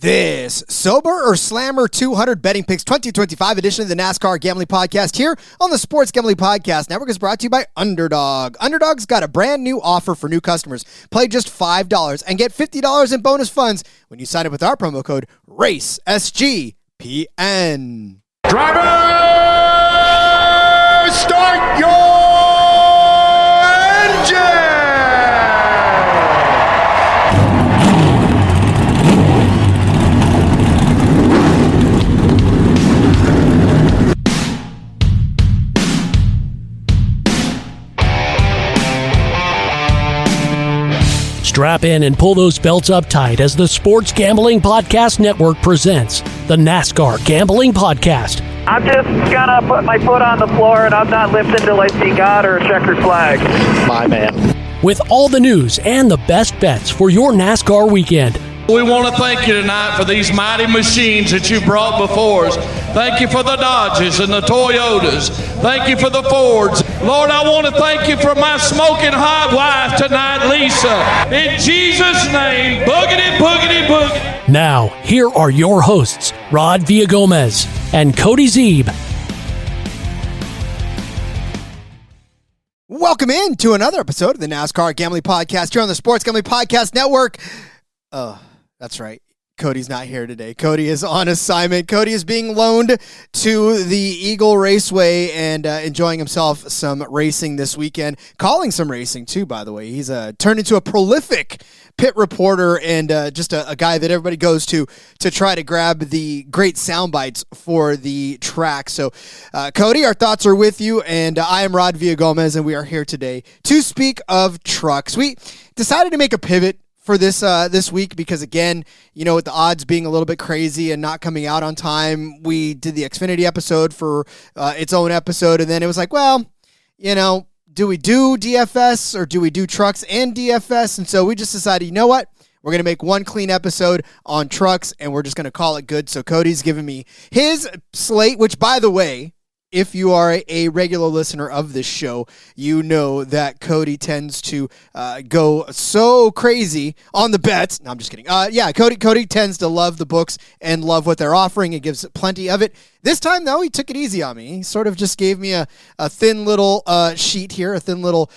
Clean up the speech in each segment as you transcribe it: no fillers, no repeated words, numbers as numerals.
This Sober or Slammer 200 Betting Picks 2025 edition of the NASCAR Gambling Podcast here on the Sports Gambling Podcast Network is brought to you by Underdog. Underdog's got a brand new offer for new customers. Play just $5 and get $50 in bonus funds when you sign up with our promo code RACE, SGPN. Driver, start your engine! Strap in and pull those belts up tight as the Sports Gambling Podcast Network presents the NASCAR Gambling Podcast. I'm just gonna put my foot on the floor and I'm not lifting till I see God or a checkered flag. My man. With all the news and the best bets for your NASCAR weekend. We want to thank you tonight for these mighty machines that you brought before us. Thank you for the Dodges and the Toyotas. Thank you for the Fords. Lord, I want to thank you for my smoking hot wife tonight, Lisa. In Jesus' name, boogity, boogity, boogity. Now, here are your hosts, Rod Villagomez and Cody Zeeb. Welcome in to another episode of the NASCAR Gambling Podcast here on the Sports Gambling Podcast Network. That's right. Cody's not here today. Cody is on assignment. Cody is being loaned to the Eagle Raceway and enjoying himself some racing this weekend. Calling some racing, too, by the way. He's turned into a prolific pit reporter and just a guy that everybody goes to try to grab the great sound bites for the track. So, Cody, our thoughts are with you, and I am Rod Villagomez, and we are here today to speak of trucks. We decided to make a pivot for this week because, again, you know, with the odds being a little bit crazy and not coming out on time, we did the Xfinity episode for its own episode, and then it was like, well, you know, do we do DFS or do we do trucks and DFS? And so we just decided, you know what? We're going to make one clean episode on trucks, and we're just going to call it good. So Cody's giving me his slate, which, by the way, if you are a regular listener of this show, you know that Cody tends to go so crazy on the bets. No, I'm just kidding. Cody tends to love the books and love what they're offering. It gives plenty of it. This time, though, he took it easy on me. He sort of just gave me a thin little sheet here, a thin little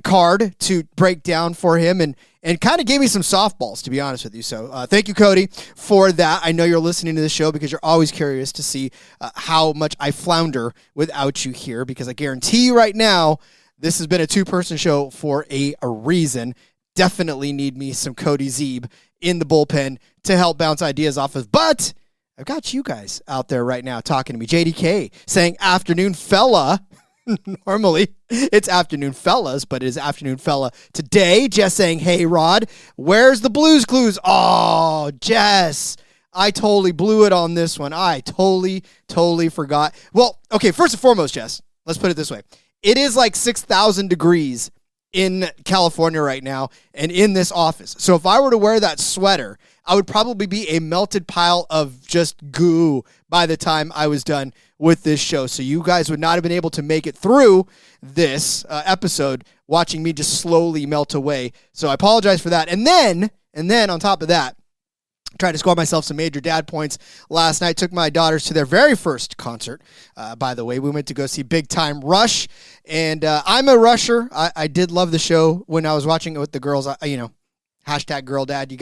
card to break down for him, and kind of gave me some softballs, to be honest with you. So thank you, Cody, for that. I know you're listening to the show because you're always curious to see how much I flounder without you here, because I guarantee you right now, this has been a two-person show for a reason. Definitely need me some Cody Zeeb in the bullpen to help bounce ideas off of. But I've got you guys out there right now talking to me. JDK saying afternoon fella. Normally, it's afternoon fellas, but it is afternoon fella today. Jess saying, hey, Rod, where's the Blues Clues? Oh, Jess, I totally blew it on this one. I totally forgot. Well, okay, first and foremost, Jess, let's put it this way. It is like 6,000 degrees in California right now and in this office. So if I were to wear that sweater, I would probably be a melted pile of just goo by the time I was done with this show. So you guys would not have been able to make it through this episode watching me just slowly melt away. So I apologize for that. And then on top of that, tried to score myself some major dad points last night. Took my daughters to their very first concert. By the way, we went to go see Big Time Rush. And I'm a rusher. I did love the show when I was watching it with the girls. Hashtag girl dad. You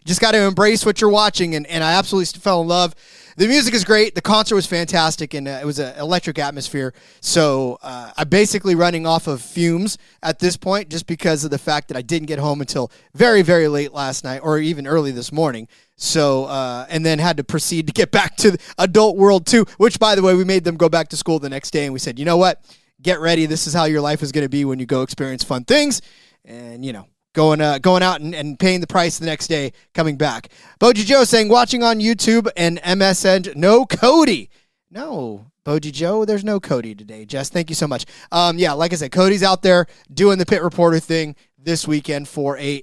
just gotta embrace what you're watching, and I absolutely fell in love. The music is great. The concert was fantastic, and it was an electric atmosphere. So I'm basically running off of fumes at this point, just because of the fact that I didn't get home until very, very late last night, or even early this morning. So and then had to proceed to get back to the adult world too. Which, by the way, we made them go back to school the next day, and we said, you know what? Get ready. This is how your life is going to be when you go experience fun things, and going out and paying the price the next day coming back. Boji Joe saying, watching on YouTube and MSN, no Cody. No, Boji Joe, there's no Cody today. Jess, thank you so much. Like I said, Cody's out there doing the pit reporter thing this weekend for a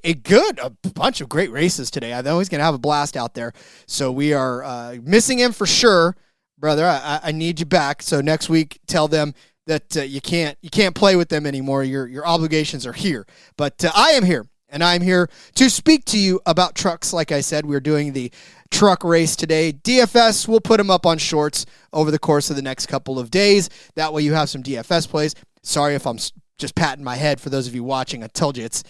bunch of great races today. I know he's going to have a blast out there. So we are missing him for sure. Brother, I need you back. So next week, tell them that you can't play with them anymore. Your obligations are here. But I am here. and I'm here to speak to you about trucks. Like I said, we're doing the truck race today. DFS, we'll put them up on shorts over the course of the next couple of days. That way you have some DFS plays. Sorry if I'm just patting my head for those of you watching. I told you it's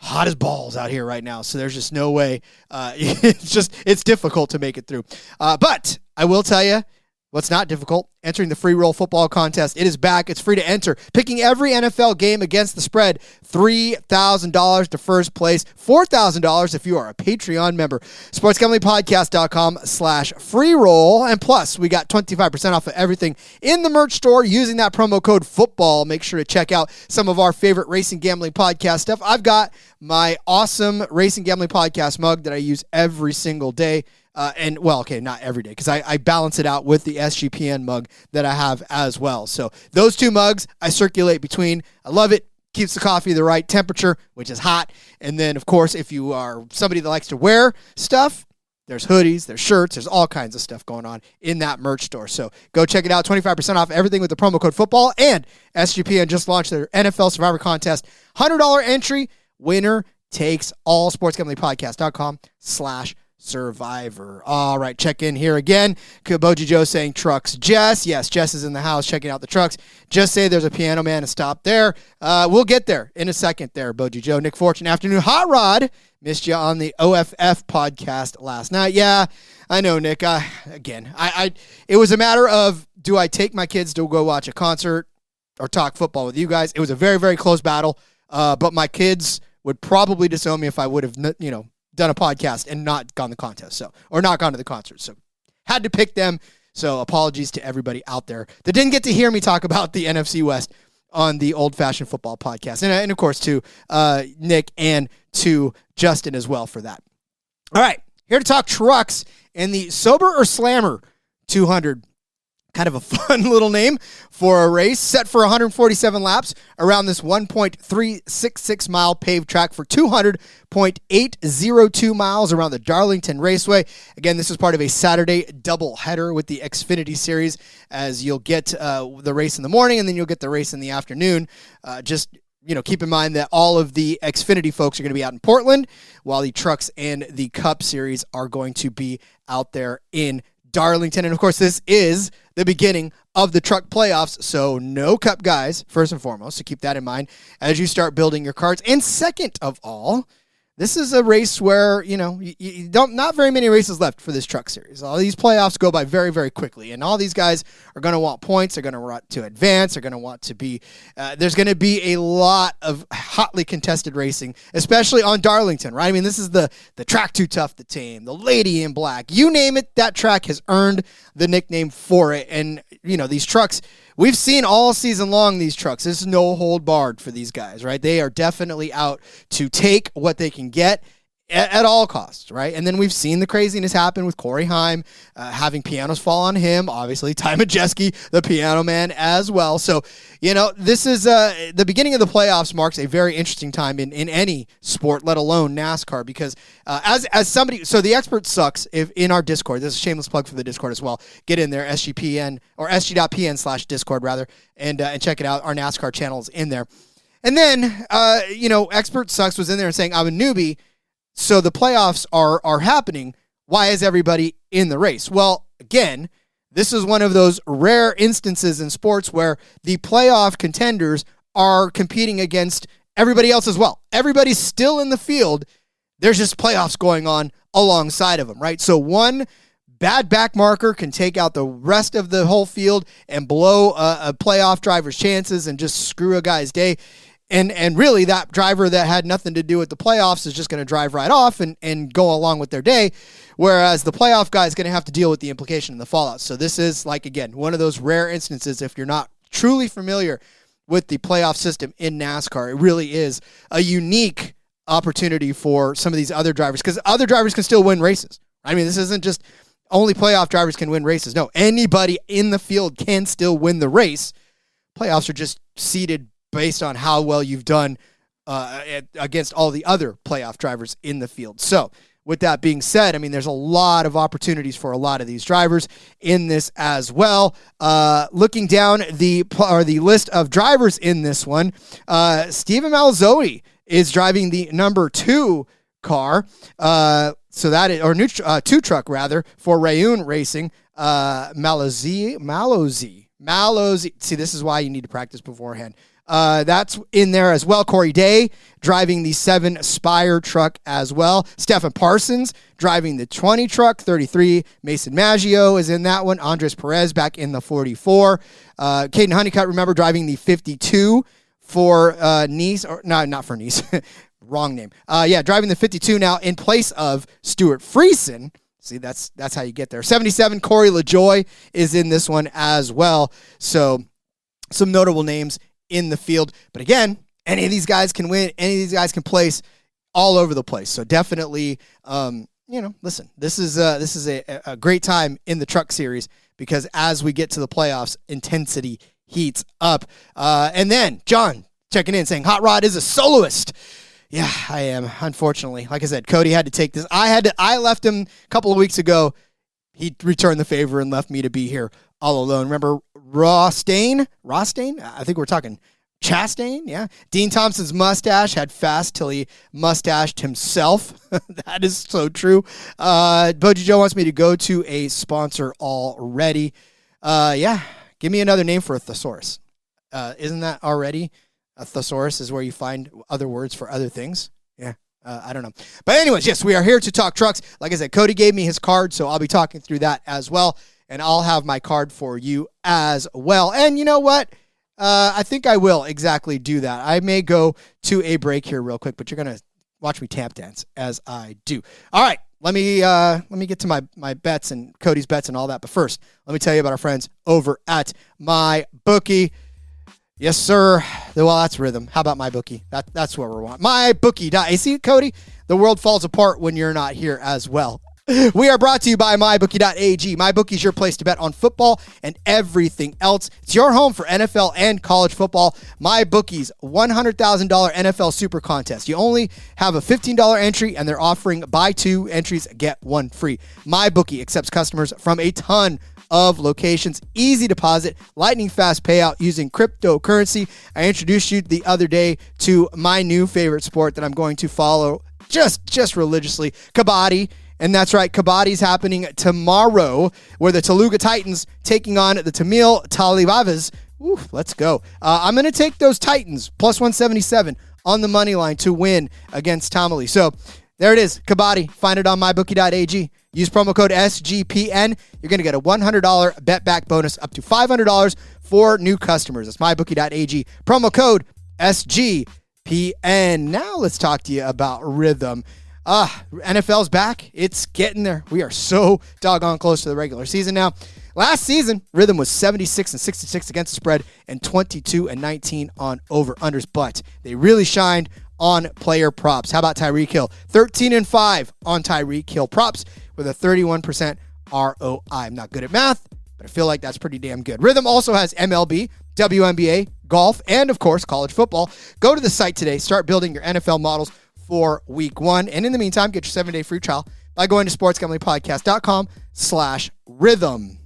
hot as balls out here right now, so there's just no way. It's difficult to make it through. But I will tell you what's not difficult. Entering the free roll football contest. It is back. It's free to enter. Picking every NFL game against the spread. $3,000 to first place. $4,000 if you are a Patreon member. SportsGamblingPodcast.com/free roll. And plus, we got 25% off of everything in the merch store using that promo code football. Make sure to check out some of our favorite Racing Gambling Podcast stuff. I've got my awesome Racing Gambling Podcast mug that I use every single day. Not every day, because I balance it out with the SGPN mug that I have as well. So those two mugs I circulate between. I love it. Keeps the coffee the right temperature, which is hot. And then, of course, if you are somebody that likes to wear stuff, there's hoodies, there's shirts, there's all kinds of stuff going on in that merch store. So go check it out. 25% off everything with the promo code football. And SGPN just launched their NFL Survivor Contest. $100 entry. Winner takes all. SportsGamblingPodcast.com/Survivor. All right, check in here again. Kaboji Joe saying trucks. Jess is in the house checking out the trucks. Just say there's a piano man to stop there. We'll get there in a second there, Boji Joe. Nick Fortune, afternoon. Hot Rod, missed you on the OFF podcast last night. Yeah, I know, Nick. It was a matter of, do I take my kids to go watch a concert or talk football with you guys? It was a very, very close battle, but my kids would probably disown me if I would have, done a podcast and not gone to the contest, or not gone to the concert. So had to pick them. So apologies to everybody out there that didn't get to hear me talk about the NFC West on the Old Fashioned Football podcast. And of course to Nick and to Justin as well for that. All right, here to talk trucks and the Sober or Slammer 200. Kind of a fun little name for a race set for 147 laps around this 1.366 mile paved track for 200.802 miles around the Darlington Raceway. Again, this is part of a Saturday doubleheader with the Xfinity Series, as you'll get the race in the morning and then you'll get the race in the afternoon. Keep in mind that all of the Xfinity folks are going to be out in Portland, while the trucks and the Cup Series are going to be out there in Darlington. And of course, this is the beginning of the truck playoffs, so no Cup guys, first and foremost, so keep that in mind as you start building your cards. And second of all, this is a race where, not very many races left for this truck series. All these playoffs go by very, very quickly, and all these guys are going to want points. They're going to want to advance. They're going to want to be, there's going to be a lot of hotly contested racing, especially on Darlington, right? I mean, this is the track too tough to tame, the lady in black, you name it, that track has earned the nickname for it. And, these trucks, we've seen all season long these trucks. There's no hold barred for these guys, right? They are definitely out to take what they can get at all costs, right? And then we've seen the craziness happen with Corey Heim, having pianos fall on him. Obviously, Ty Majeski, the piano man, as well. So, this is the beginning of the playoffs marks a very interesting time in any sport, let alone NASCAR, because as somebody, so the expert sucks. If in our Discord, this is a shameless plug for the Discord as well. Get in there, SGPN or SG.PN/Discord rather, and check it out. Our NASCAR channel is in there. And then, expert sucks was in there and saying, I'm a newbie. So the playoffs are happening. Why is everybody in the race? Well, again, this is one of those rare instances in sports where the playoff contenders are competing against everybody else as well. Everybody's still in the field. There's just playoffs going on alongside of them, right? So one bad back marker can take out the rest of the whole field and blow a playoff driver's chances and just screw a guy's day. And really, that driver that had nothing to do with the playoffs is just going to drive right off and go along with their day, whereas the playoff guy is going to have to deal with the implication and the fallout. So this is, again, one of those rare instances, if you're not truly familiar with the playoff system in NASCAR, it really is a unique opportunity for some of these other drivers, because other drivers can still win races. I mean, this isn't just only playoff drivers can win races. No, anybody in the field can still win the race. Playoffs are just seeded based on how well you've done against all the other playoff drivers in the field. So with that being said, I mean, there's a lot of opportunities for a lot of these drivers in this as well. Looking down the list of drivers in this one, Steven Malzoni is driving the number 2 car. So that is, or 2 truck rather, for Rayun Racing. Mallozy. See, this is why you need to practice beforehand. That's in there as well. Corey Day driving the 7 Spire truck as well. Stephen Parsons driving the 20 truck, 33. Mason Maggio is in that one. Andres Perez back in the 44. Caden Honeycutt, remember, driving the 52 for Nice, or no, not for Nice. Wrong name. Driving the 52 now in place of Stuart Friesen. See, that's how you get there. 77, Corey LaJoy is in this one as well. So some notable names in the field. But again, any of these guys can win. Any of these guys can place all over the place. So definitely, listen, this is a great time in the truck series, because as we get to the playoffs, intensity heats up. And then John checking in saying, Hot Rod is a soloist. Yeah, I am. Unfortunately, like I said, Cody had to take this. I left him a couple of weeks ago. He returned the favor and left me to be here all alone. Remember Rostain? I think we're talking Chastain. Yeah. Dean Thompson's mustache had fast till he mustached himself. That is so true. Boji Joe wants me to go to a sponsor already. Give me another name for a thesaurus. Isn't that already? A thesaurus is where you find other words for other things. Yeah, I don't know. But anyways, yes, we are here to talk trucks. Like I said, Cody gave me his card, so I'll be talking through that as well. And I'll have my card for you as well. And you know what? I think I will exactly do that. I may go to a break here real quick, but you're going to watch me tap dance as I do. All right, let me get to my bets and Cody's bets and all that. But first, let me tell you about our friends over at MyBookie. Yes, sir. Well, that's rhythm. How about MyBookie? That's what we want. MyBookie. See, Cody? The world falls apart when you're not here as well. We are brought to you by MyBookie.ag. MyBookie is your place to bet on football and everything else. It's your home for NFL and college football. MyBookie's $100,000 NFL Super Contest. You only have a $15 entry, and they're offering buy 2 entries, get 1 free. MyBookie accepts customers from a ton of locations. Easy deposit, lightning fast payout using cryptocurrency. I introduced you the other day to my new favorite sport that I'm going to follow just religiously, Kabaddi. And that's right, Kabaddi's happening tomorrow, where the Teluga Titans taking on the Tamil Talibavas. Ooh, let's go. I'm going to take those Titans, plus 177 on the money line to win against Tamale. So there it is, Kabaddi. Find it on mybookie.ag. Use promo code SGPN. You're going to get a $100 bet back bonus up to $500 for new customers. That's mybookie.ag. Promo code SGPN. Now let's talk to you about rhythm. NFL's back. It's getting there. We are so doggone close to the regular season now. Last season, Rhythm was 76-66 against the spread and 22-19 on over-unders, but they really shined on player props. How about Tyreek Hill? 13-5 on Tyreek Hill props with a 31% ROI. I'm not good at math, but I feel like that's pretty damn good. Rhythm also has MLB, WNBA, golf, and, of course, college football. Go to the site today. Start building your NFL models for week 1. And in the meantime, get your 7-day free trial by going to sportsgamblingpodcast.com/rhythm.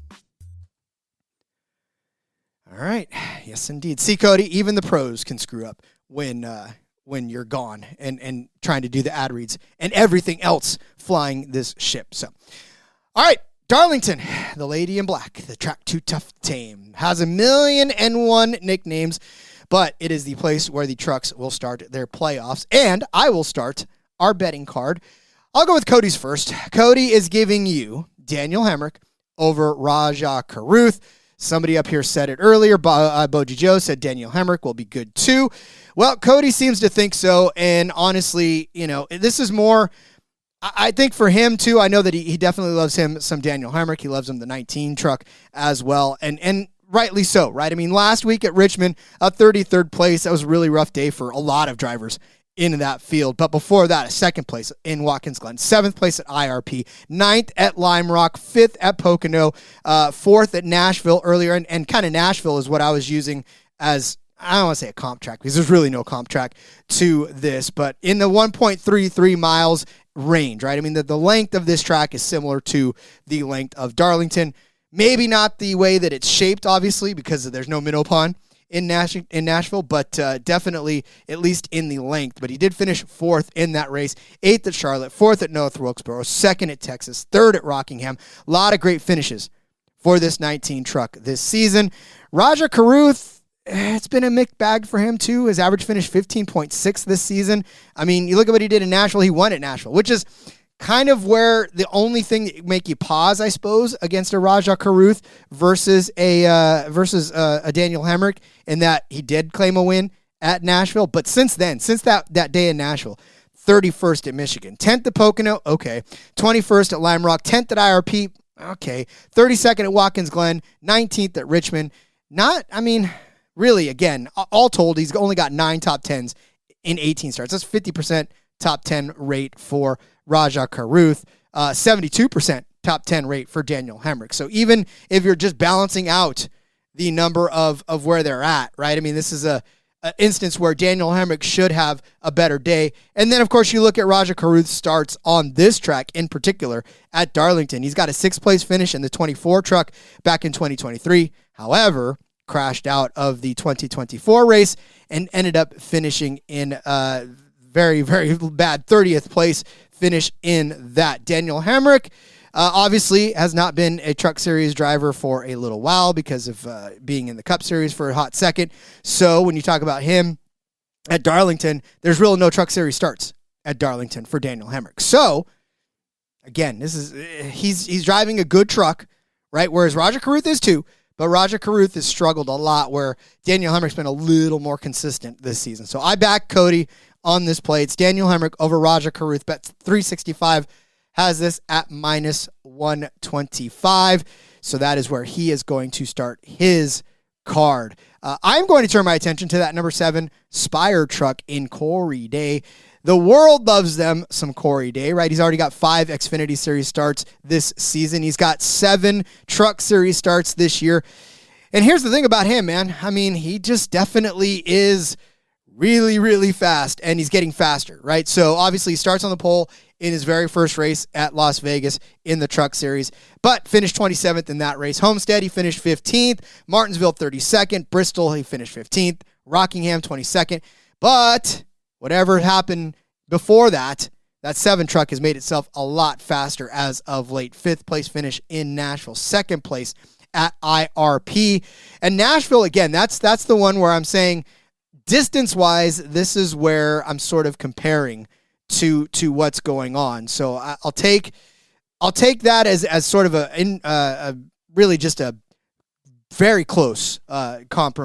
All right. Yes, indeed. See, Cody, even the pros can screw up when you're gone and trying to do the ad reads and everything else flying this ship. So, all right. Darlington, the lady in black, the track too tough Tame, has 1,000,001 nicknames, but it is the place where the trucks will start their playoffs, and I will start our betting card. I'll go with Cody's first. Cody is giving you Daniel Hemrick over Rajah Caruth. Somebody up here said it earlier. Boji Joe said Daniel Hemrick will be good too. Well, Cody seems to think so, and honestly, this is more, I think for him too, I know that he definitely loves him some Daniel Hemrick. He loves him the 19 truck as well, and rightly so, right? I mean, last week at Richmond, a 33rd place. That was a really rough day for a lot of drivers in that field. But before that, a 2nd place in Watkins Glen, 7th place at IRP, 9th at Lime Rock, 5th at Pocono, 4th at Nashville earlier. And kind of Nashville is what I was using as, I don't want to say a comp track, because there's really no comp track to this, but in the 1.33 miles range, right? I mean, the length of this track is similar to the length of Darlington. Maybe not the way that it's shaped, obviously, because there's no minnow pond in Nashville, but definitely at least in the length. But he did finish 4th in that race, 8th at Charlotte, 4th at North Wilkesboro, 2nd at Texas, 3rd at Rockingham. A lot of great finishes for this 19 truck this season. Rajah Caruth, it's been a mixed bag for him too. His average finished 15.6 this season. I mean, you look at what he did in Nashville. He won at Nashville, which is kind of where the only thing that make you pause, I suppose, against a Rajah Caruth versus a Daniel Hemrick, in that he did claim a win at Nashville. But since then, since that day in Nashville, 31st at Michigan, 10th at Pocono, okay, 21st at Lime Rock, 10th at IRP, okay, 32nd at Watkins Glen, 19th at Richmond. Really, again, all told, he's only got 9 top 10s in 18 starts. That's 50% top 10 rate for Rajah Caruth, 72% top 10 rate for Daniel Hemrick. So even if you're just balancing out the number of where they're at, right? I mean, this is a instance where Daniel Hemrick should have a better day. And then, of course, you look at Rajah Caruth's starts on this track in particular at Darlington. He's got a 6th place finish in the 24 truck back in 2023. However, crashed out of the 2024 race and ended up finishing in very, very bad 30th place finish in that. Daniel Hemrick obviously has not been a Truck Series driver for a little while because of being in the Cup Series for a hot second. So when you talk about him at Darlington, there's really no Truck Series starts at Darlington for Daniel Hemrick. So again, he's driving a good truck, right? Whereas Rajah Caruth is too. But Rajah Caruth has struggled a lot, where Daniel Hemrick's been a little more consistent this season. So I back Cody on this play. It's Daniel Hemrick over Rajah Caruth. Bet 365 has this at minus 125. So that is where he is going to start his card. I'm going to turn my attention to that number 7 Spire truck in Corey Day. The world loves them some Corey Day, right? He's already got 5 Xfinity Series starts this season. He's got 7 Truck Series starts this year. And here's the thing about him, man. I mean, he just definitely is really, really fast, and he's getting faster, right? So obviously he starts on the pole in his very first race at Las Vegas in the Truck Series, but finished 27th in that race. Homestead, he finished 15th. Martinsville, 32nd. Bristol, he finished 15th. Rockingham, 22nd. But whatever happened before that, that 7 truck has made itself a lot faster as of late. 5th place finish in Nashville. 2nd place at IRP. And Nashville, again, that's the one where I'm saying distance-wise, this is where I'm sort of comparing to what's going on. So I'll take that as sort of a really just a very close comp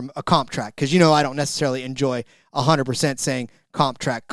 track, because I don't necessarily enjoy 100% saying comp track,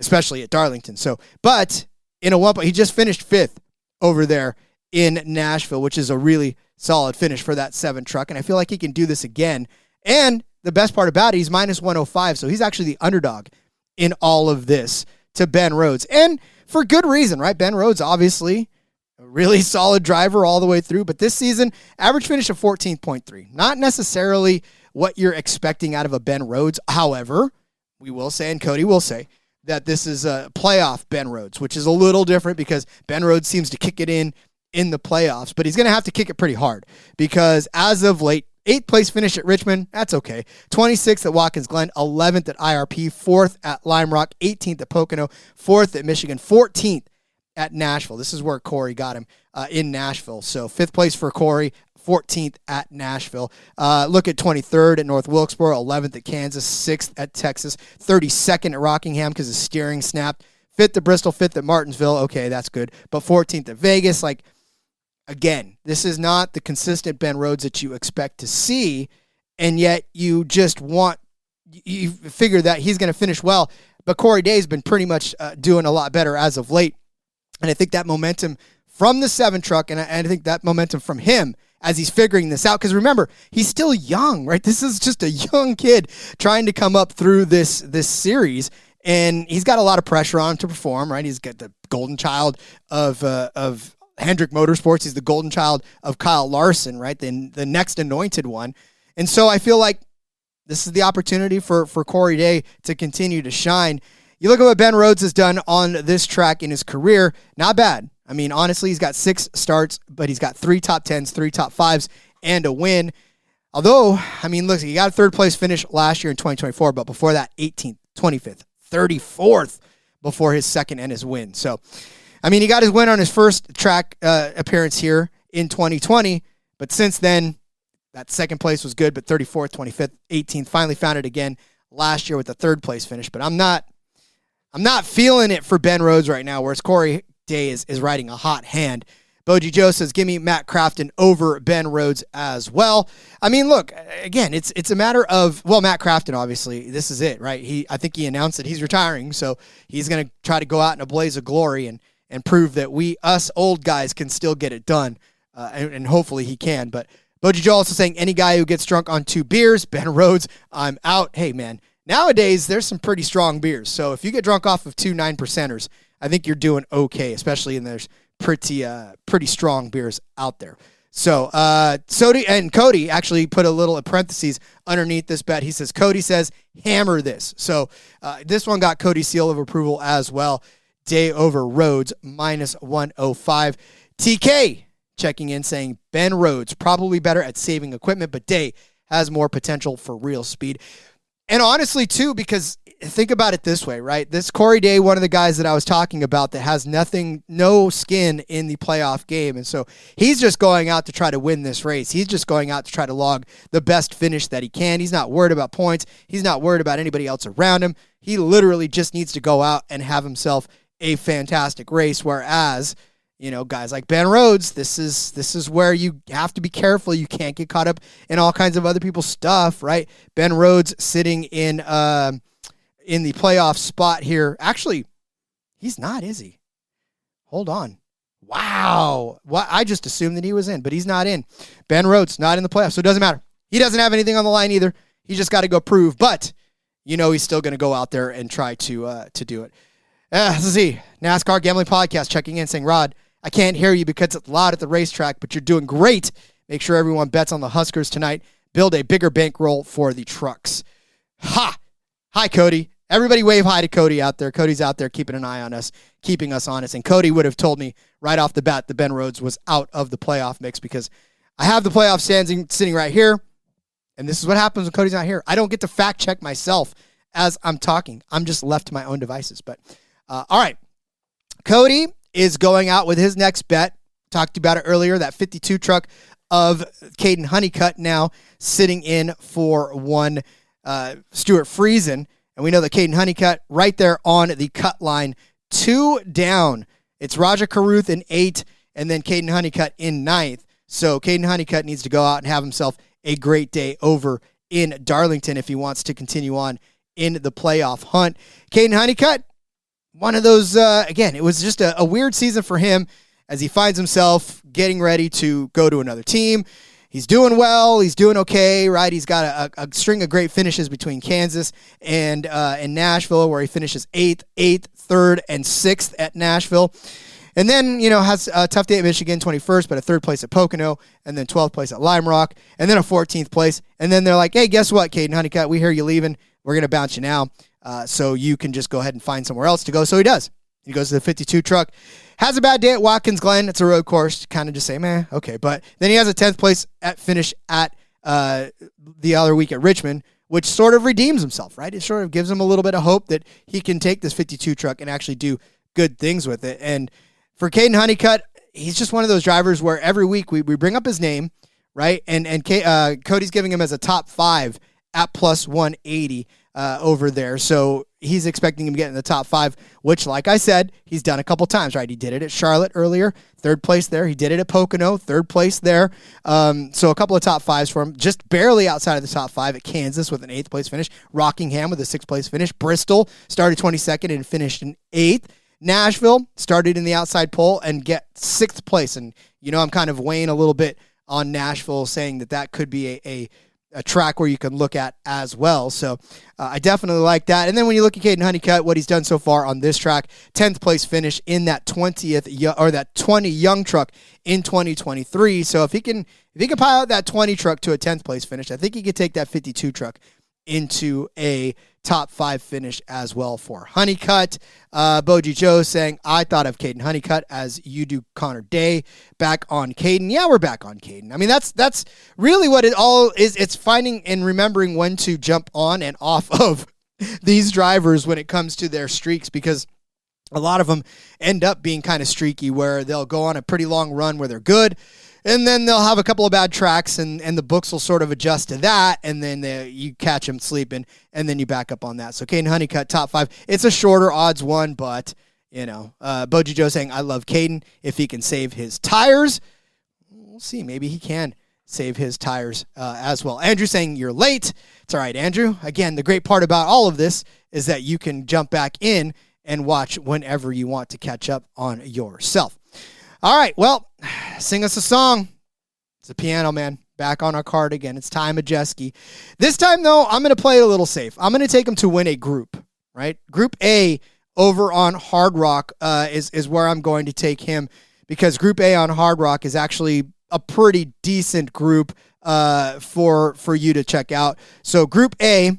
especially at Darlington. So, but in a one point, he just finished 5th over there in Nashville, which is a really solid finish for that 7 truck, and I feel like he can do this again. And the best part about it, he's minus 105, so he's actually the underdog in all of this to Ben Rhodes, and for good reason, right? Ben Rhodes, obviously, a really solid driver all the way through, but this season, average finish of 14.3. Not necessarily what you're expecting out of a Ben Rhodes. However, we will say, and Cody will say, that this is a playoff Ben Rhodes, which is a little different because Ben Rhodes seems to kick it in the playoffs, but he's going to have to kick it pretty hard because as of late, 8th place finish at Richmond, that's okay. 26th at Watkins Glen, 11th at IRP, 4th at Lime Rock, 18th at Pocono, 4th at Michigan, 14th at Nashville. This is where Corey got him in Nashville. So 5th place for Corey, 14th at Nashville. Look at 23rd at North Wilkesboro, 11th at Kansas, 6th at Texas, 32nd at Rockingham because the steering snapped, 5th at Bristol, 5th at Martinsville. Okay, that's good. But 14th at Vegas, again, this is not the consistent Ben Rhodes that you expect to see, and yet you figure that he's going to finish well. But Corey Day's been pretty much doing a lot better as of late, and I think that momentum from the 7 truck, and I think that momentum from him as he's figuring this out, because remember, he's still young, right? This is just a young kid trying to come up through this series, and he's got a lot of pressure on him to perform, right? He's got the golden child of Hendrick Motorsports. He's the golden child of Kyle Larson, right? The next anointed one. And so I feel like this is the opportunity for Corey Day to continue to shine. You look at what Ben Rhodes has done on this track in his career, not bad. I mean, honestly, he's got 6 starts, but he's got 3 top 10s, 3 top 5s, and a win. Although, I mean, look, he got a third-place finish last year in 2024, but before that, 18th, 25th, 34th before his second and his win. So, I mean, he got his win on his first track appearance here in 2020, but since then, that second place was good, but 34th, 25th, 18th, finally found it again last year with the third-place finish. But I'm not feeling it for Ben Rhodes right now, whereas Corey Day is riding a hot hand. Boji Joe says, give me Matt Crafton over Ben Rhodes as well. I mean, look, again, it's a matter of, well, Matt Crafton, obviously, this is it, right? I think he announced that he's retiring, so he's going to try to go out in a blaze of glory and prove that us old guys can still get it done, and hopefully he can. But Boji Joe also saying, any guy who gets drunk on 2 beers, Ben Rhodes, I'm out. Hey, man, nowadays there's some pretty strong beers, so if you get drunk off of 2 9%ers, I think you're doing okay, especially in there's pretty strong beers out there. So Cody actually put a little parentheses underneath this bet. He says, Cody says, hammer this. So this one got Cody's seal of approval as well. Day over Rhodes, -105. TK checking in saying, Ben Rhodes, probably better at saving equipment, but Day has more potential for real speed. And honestly, too, because think about it this way, right? This Corey Day, one of the guys that I was talking about that has no skin in the playoff game. And so he's just going out to try to win this race. He's just going out to try to log the best finish that he can. He's not worried about points. He's not worried about anybody else around him. He literally just needs to go out and have himself a fantastic race. Whereas, guys like Ben Rhodes, this is where you have to be careful. You can't get caught up in all kinds of other people's stuff, right? Ben Rhodes sitting in the playoff spot here. Actually, he's not, is he? Hold on. Wow. I just assumed that he was in, but he's not in. Ben Rhodes, not in the playoffs, so it doesn't matter. He doesn't have anything on the line either. He just got to go prove, but he's still going to go out there and try to do it. Let's see. NASCAR Gambling Podcast checking in saying, Rod, I can't hear you because it's loud at the racetrack, but you're doing great. Make sure everyone bets on the Huskers tonight. Build a bigger bankroll for the trucks. Ha! Hi, Cody. Everybody wave hi to Cody out there. Cody's out there keeping an eye on us, keeping us honest. And Cody would have told me right off the bat that Ben Rhodes was out of the playoff mix because I have the playoff standing sitting right here, and this is what happens when Cody's not here. I don't get to fact check myself as I'm talking. I'm just left to my own devices. But all right, Cody is going out with his next bet. Talked about it earlier, that 52 truck of Caden Honeycutt now sitting in for one Stuart Friesen. And we know that Caden Honeycutt right there on the cut line, 2 down. It's Raja Caruth in 8, and then Caden Honeycutt in 9th. So Caden Honeycutt needs to go out and have himself a great day over in Darlington if he wants to continue on in the playoff hunt. Caden Honeycutt, one of those, again, it was just a weird season for him as he finds himself getting ready to go to another team. He's doing well. He's doing okay, right? He's got a string of great finishes between Kansas and Nashville, where he finishes 8th, 3rd, and 6th at Nashville. And then, has a tough day at Michigan, 21st, but a 3rd place at Pocono, and then 12th place at Lime Rock, and then a 14th place. And then they're like, hey, guess what, Caden Honeycutt? We hear you leaving. We're going to bounce you now. So you can just go ahead and find somewhere else to go. So he does. He goes to the 52 truck. Has a bad day at Watkins Glen. It's a road course. Kind of just say, meh, okay. But then he has a 10th place finish at the other week at Richmond, which sort of redeems himself, right? It sort of gives him a little bit of hope that he can take this 52 truck and actually do good things with it. And for Caden Honeycutt, he's just one of those drivers where every week we bring up his name, right? And Cody's giving him as a top 5 at plus 180 over there. So he's expecting him to get in the top 5, which, like I said, he's done a couple times, right? He did it at Charlotte earlier, 3rd place there. He did it at Pocono, 3rd place there. So a couple of top 5s for him, just barely outside of the top 5 at Kansas with an 8th place finish. Rockingham with a 6th place finish. Bristol started 22nd and finished in 8th. Nashville started in the outside pole and get 6th place. And, I'm kind of weighing a little bit on Nashville, saying that could be a track where you can look at as well. So I definitely like that. And then when you look at Caden Honeycutt, what he's done so far on this track, 10th place finish in that 20 young truck in 2023. So if he can pile out that 20 truck to a 10th place finish, I think he could take that 52 truck into a top 5 finish as well for Honeycutt. Boji Joe saying, I thought of Caden Honeycutt as you do Connor Day. Back on Caden. Yeah, we're back on Caden. I mean, that's really what it all is. It's finding and remembering when to jump on and off of these drivers when it comes to their streaks, because a lot of them end up being kind of streaky where they'll go on a pretty long run where they're good, and then they'll have a couple of bad tracks, and the books will sort of adjust to that, and then you catch them sleeping, and then you back up on that. So Caden Honeycutt, top 5. It's a shorter odds one, but, Boji Joe saying, I love Caden. If he can save his tires, we'll see. Maybe he can save his tires as well. Andrew saying, you're late. It's all right, Andrew. Again, the great part about all of this is that you can jump back in and watch whenever you want to catch up on yourself. All right, well, sing us a song. It's a Piano Man back on our card again. It's Ty Majeski. This time, though, I'm going to play it a little safe. I'm going to take him to win a group, right? Group A over on Hard Rock is where I'm going to take him, because Group A on Hard Rock is actually a pretty decent group for you to check out. So Group A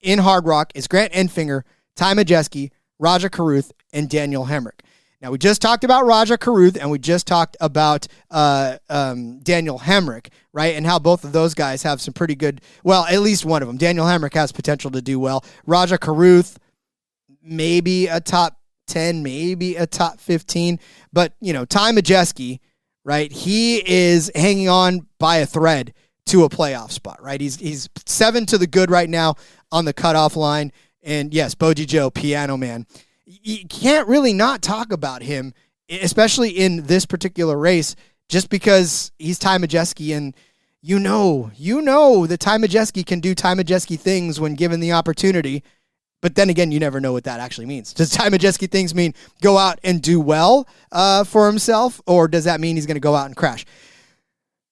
in Hard Rock is Grant Enfinger, Ty Majeski, Raja Caruth, and Daniel Hemrick. Now, we just talked about Raja Caruth, and we just talked about Daniel Hemrick, right, and how both of those guys have some pretty good, well, at least one of them. Daniel Hemrick has potential to do well. Raja Caruth, maybe a top 10, maybe a top 15. But, Ty Majeski, right, he is hanging on by a thread to a playoff spot, right? He's 7 to the good right now on the cutoff line. And, yes, Boji Joe, Piano Man. You can't really not talk about him, especially in this particular race, just because he's Ty Majeski, and you know that Ty Majeski can do Ty Majeski things when given the opportunity. But then again, you never know what that actually means. Does Ty Majeski things mean go out and do well for himself, or does that mean he's going to go out and crash?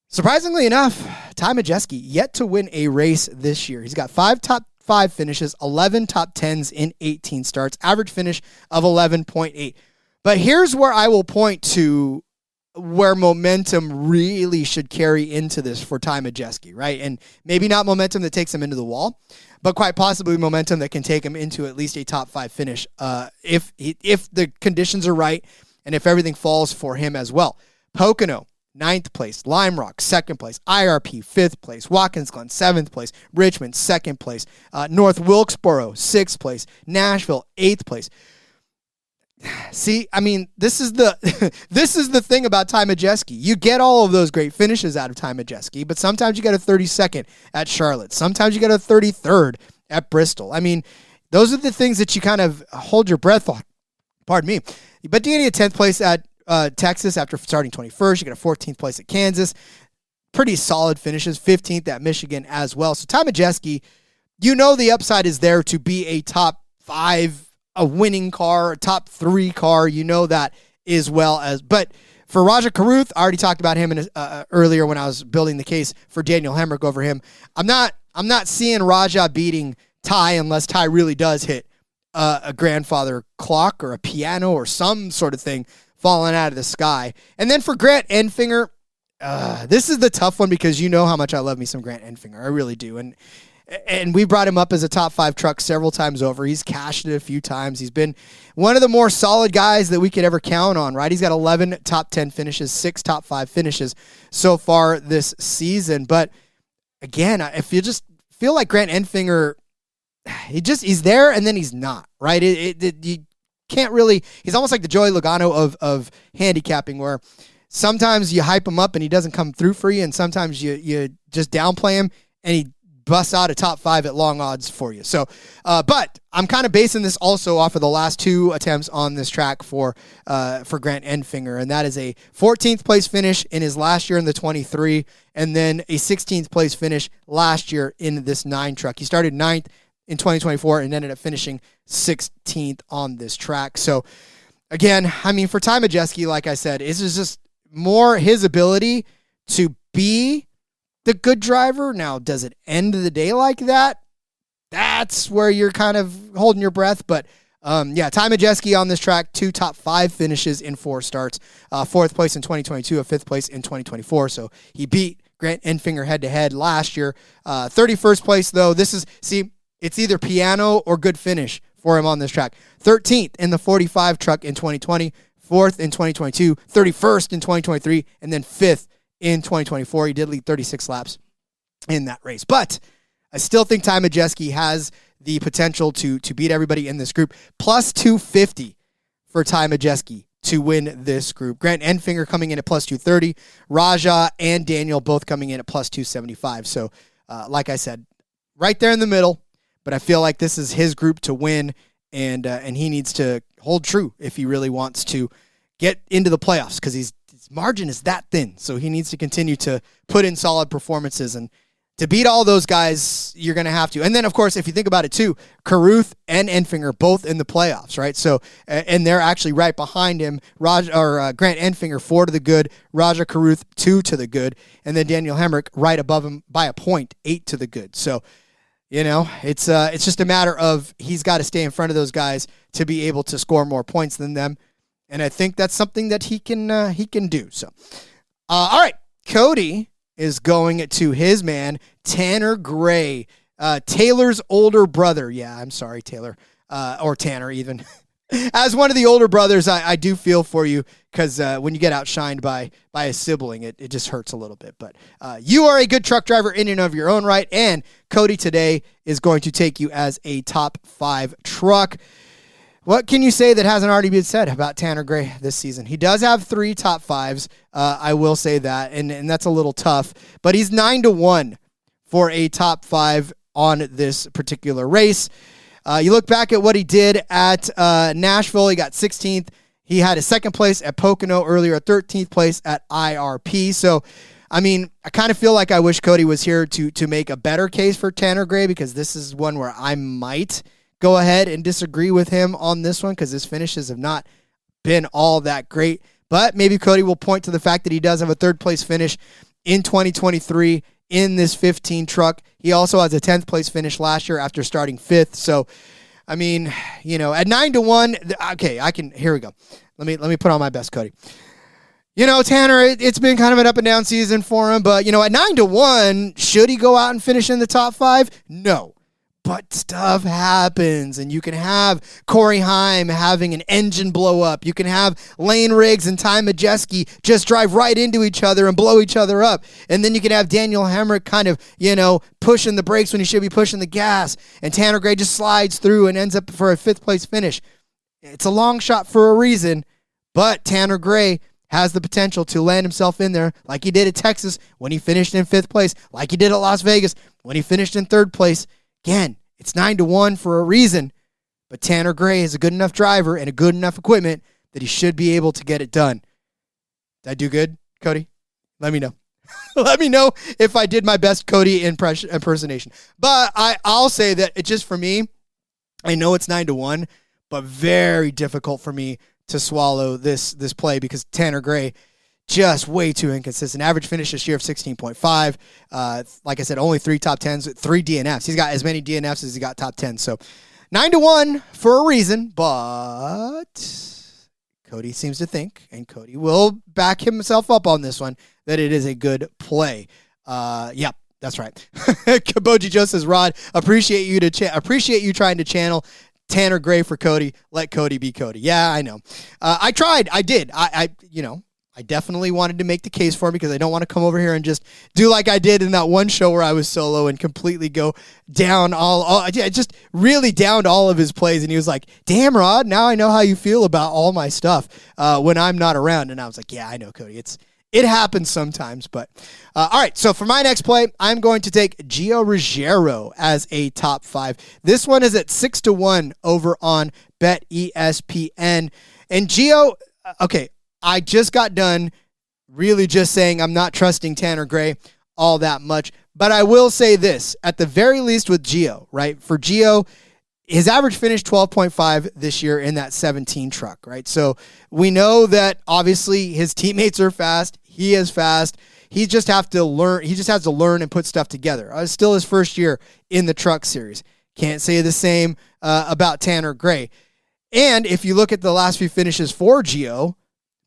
Surprisingly enough, Ty Majeski yet to win a race this year. He's got 5 top 5 finishes, 11 top 10s in 18 starts, average finish of 11.8. But here's where I will point to where momentum really should carry into this for Ty Majeski, right? And maybe not momentum that takes him into the wall, but quite possibly momentum that can take him into at least a top 5 finish if the conditions are right and if everything falls for him as well. Pocono, 9th place, Lime Rock, 2nd place, IRP, 5th place, Watkins Glen, 7th place, Richmond, 2nd place, North Wilkesboro, 6th place, Nashville, 8th place. See, I mean, this is the thing about Ty Majeski. You get all of those great finishes out of Ty Majeski, but sometimes you get a 32nd at Charlotte. Sometimes you get a 33rd at Bristol. I mean, those are the things that you kind of hold your breath on. Pardon me. But you get a 10th place at Texas after starting 21st. You get a 14th place at Kansas. Pretty solid finishes. 15th at Michigan as well. So Ty Majeski, the upside is there to be a top 5, a winning car, a top 3 car. That as well as. But for Raja Caruth, I already talked about him earlier when I was building the case for Daniel Hemrick over him. I'm not seeing Raja beating Ty unless Ty really does hit a grandfather clock or a piano or some sort of thing falling out of the sky. And then for Grant Enfinger, this is the tough one because you know how much I love me some Grant Enfinger. I really do. And we brought him up as a top 5 truck several times over. He's cashed it a few times. He's been one of the more solid guys that we could ever count on, right? He's got 11 top 10 finishes, 6 top 5 finishes so far this season. But again, if you just feel like Grant Enfinger, he's there and then he's not, right? You can't really, he's almost like the Joey Logano of handicapping, where sometimes you hype him up and he doesn't come through for you, and sometimes you just downplay him and he busts out a top 5 at long odds for you. So, but I'm kind of basing this also off of the last 2 attempts on this track for Grant Enfinger, and that is a 14th place finish in his last year in the 23, and then a 16th place finish last year in this 9 truck. He started 9th in 2024 and ended up finishing 16th on this track. So again, I mean, for Ty Majeski, like I said, it's just more his ability to be the good driver. Now, does it end the day like that? That's where you're kind of holding your breath. But Ty Majeski on this track, 2 top 5 finishes in 4 starts, 4th place in 2022, a 5th place in 2024. So he beat Grant Enfinger head-to-head last year. 31st place, though. It's either piano or good finish for him on this track. 13th in the 45 truck in 2020, 4th in 2022, 31st in 2023, and then 5th in 2024. He did lead 36 laps in that race. But I still think Ty Majeski has the potential to beat everybody in this group. Plus 250 for Ty Majeski to win this group. Grant Enfinger coming in at plus 230. Raja and Daniel both coming in at plus 275. So, like I said, right there in the middle. But I feel like this is his group to win, and he needs to hold true if he really wants to get into the playoffs, because his margin is that thin. So he needs to continue to put in solid performances, and to beat all those guys, you're going to have to. And then, of course, if you think about it too, Carruth and Enfinger both in the playoffs, right? So, and they're actually right behind him. Grant Enfinger 4 to the good, Raja Carruth 2 to the good, and then Daniel Hemrick right above him by a point, 8 to the good. So, you know, it's just a matter of he's got to stay in front of those guys to be able to score more points than them, and I think that's something that he can do. So, all right, Cody is going to his man Tanner Gray, Taylor's older brother. Yeah, I'm sorry, Taylor, or Tanner even. As one of the older brothers, I do feel for you, because when you get outshined by a sibling, it just hurts a little bit. But you are a good truck driver in and of your own right, and Cody today is going to take you as a top 5 truck. What can you say that hasn't already been said about Tanner Gray this season? He does have 3 top 5s, I will say that, and that's a little tough. But he's 9-1 for a top 5 on this particular race. You look back at what he did at Nashville. He got 16th. He had a second place at Pocono earlier, a 13th place at IRP. So, I mean, I kind of feel like I wish Cody was here to make a better case for Tanner Gray, because this is one where I might go ahead and disagree with him on this one, because his finishes have not been all that great. But maybe Cody will point to the fact that he does have a 3rd place finish in 2023 in this 15 truck. He also has a 10th place finish last year after starting 5th. So, I mean, you know, at 9-1, okay, here we go. Let me put on my best, Cody. You know, Tanner, it's been kind of an up and down season for him, but, you know, at 9-1, should he go out and finish in the top 5? No. But stuff happens, and you can have Corey Heim having an engine blow up. You can have Layne Riggs and Ty Majeski just drive right into each other and blow each other up. And then you can have Daniel Hemrick kind of, you know, pushing the brakes when he should be pushing the gas. And Tanner Gray just slides through and ends up for a 5th place finish. It's a long shot for a reason, but Tanner Gray has the potential to land himself in there like he did at Texas when he finished in 5th place, like he did at Las Vegas when he finished in 3rd place. Again, it's 9-1 for a reason, but Tanner Gray is a good enough driver and a good enough equipment that he should be able to get it done. Did I do good, Cody? Let me know. Let me know if I did my best Cody impersonation. But I'll say that it just, for me, I know it's 9-1, but very difficult for me to swallow this play, because Tanner Gray, just way too inconsistent. Average finish this year of 16.5. Like I said, only 3 top 10s, 3 DNFs. He's got as many DNFs as he got top 10. So 9-1 for a reason, but Cody seems to think, and Cody will back himself up on this one, that it is a good play. Yep, that's right. Kaboji Joe says, Rod, appreciate you trying to channel Tanner Gray for Cody. Let Cody be Cody. Yeah, I know. I tried. I did. I definitely wanted to make the case for him, because I don't want to come over here and just do like I did in that one show where I was solo and completely go down just really downed all of his plays. And he was like, damn, Rod, now I know how you feel about all my stuff when I'm not around. And I was like, yeah, I know, Cody. It happens sometimes. But all right, so for my next play, I'm going to take Gio Ruggiero as a top 5. This one is at 6-1 over on BetESPN. And Gio, okay, I just got done really just saying I'm not trusting Tanner Gray all that much. But I will say this, at the very least with Gio, right? For Gio, his average finish 12.5 this year in that 17 truck, right? So we know that obviously his teammates are fast. He is fast. He just has to learn and put stuff together. It's still his first year in the truck series. Can't say the same about Tanner Gray. And if you look at the last few finishes for Gio,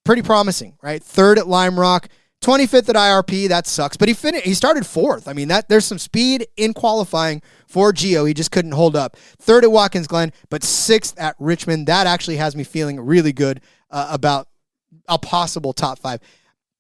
pretty promising, right? 3rd at Lime Rock, 25th at IRP, that sucks. But he started 4th. I mean, there's some speed in qualifying for Gio. He just couldn't hold up. 3rd at Watkins Glen, but 6th at Richmond. That actually has me feeling really good about a possible top 5.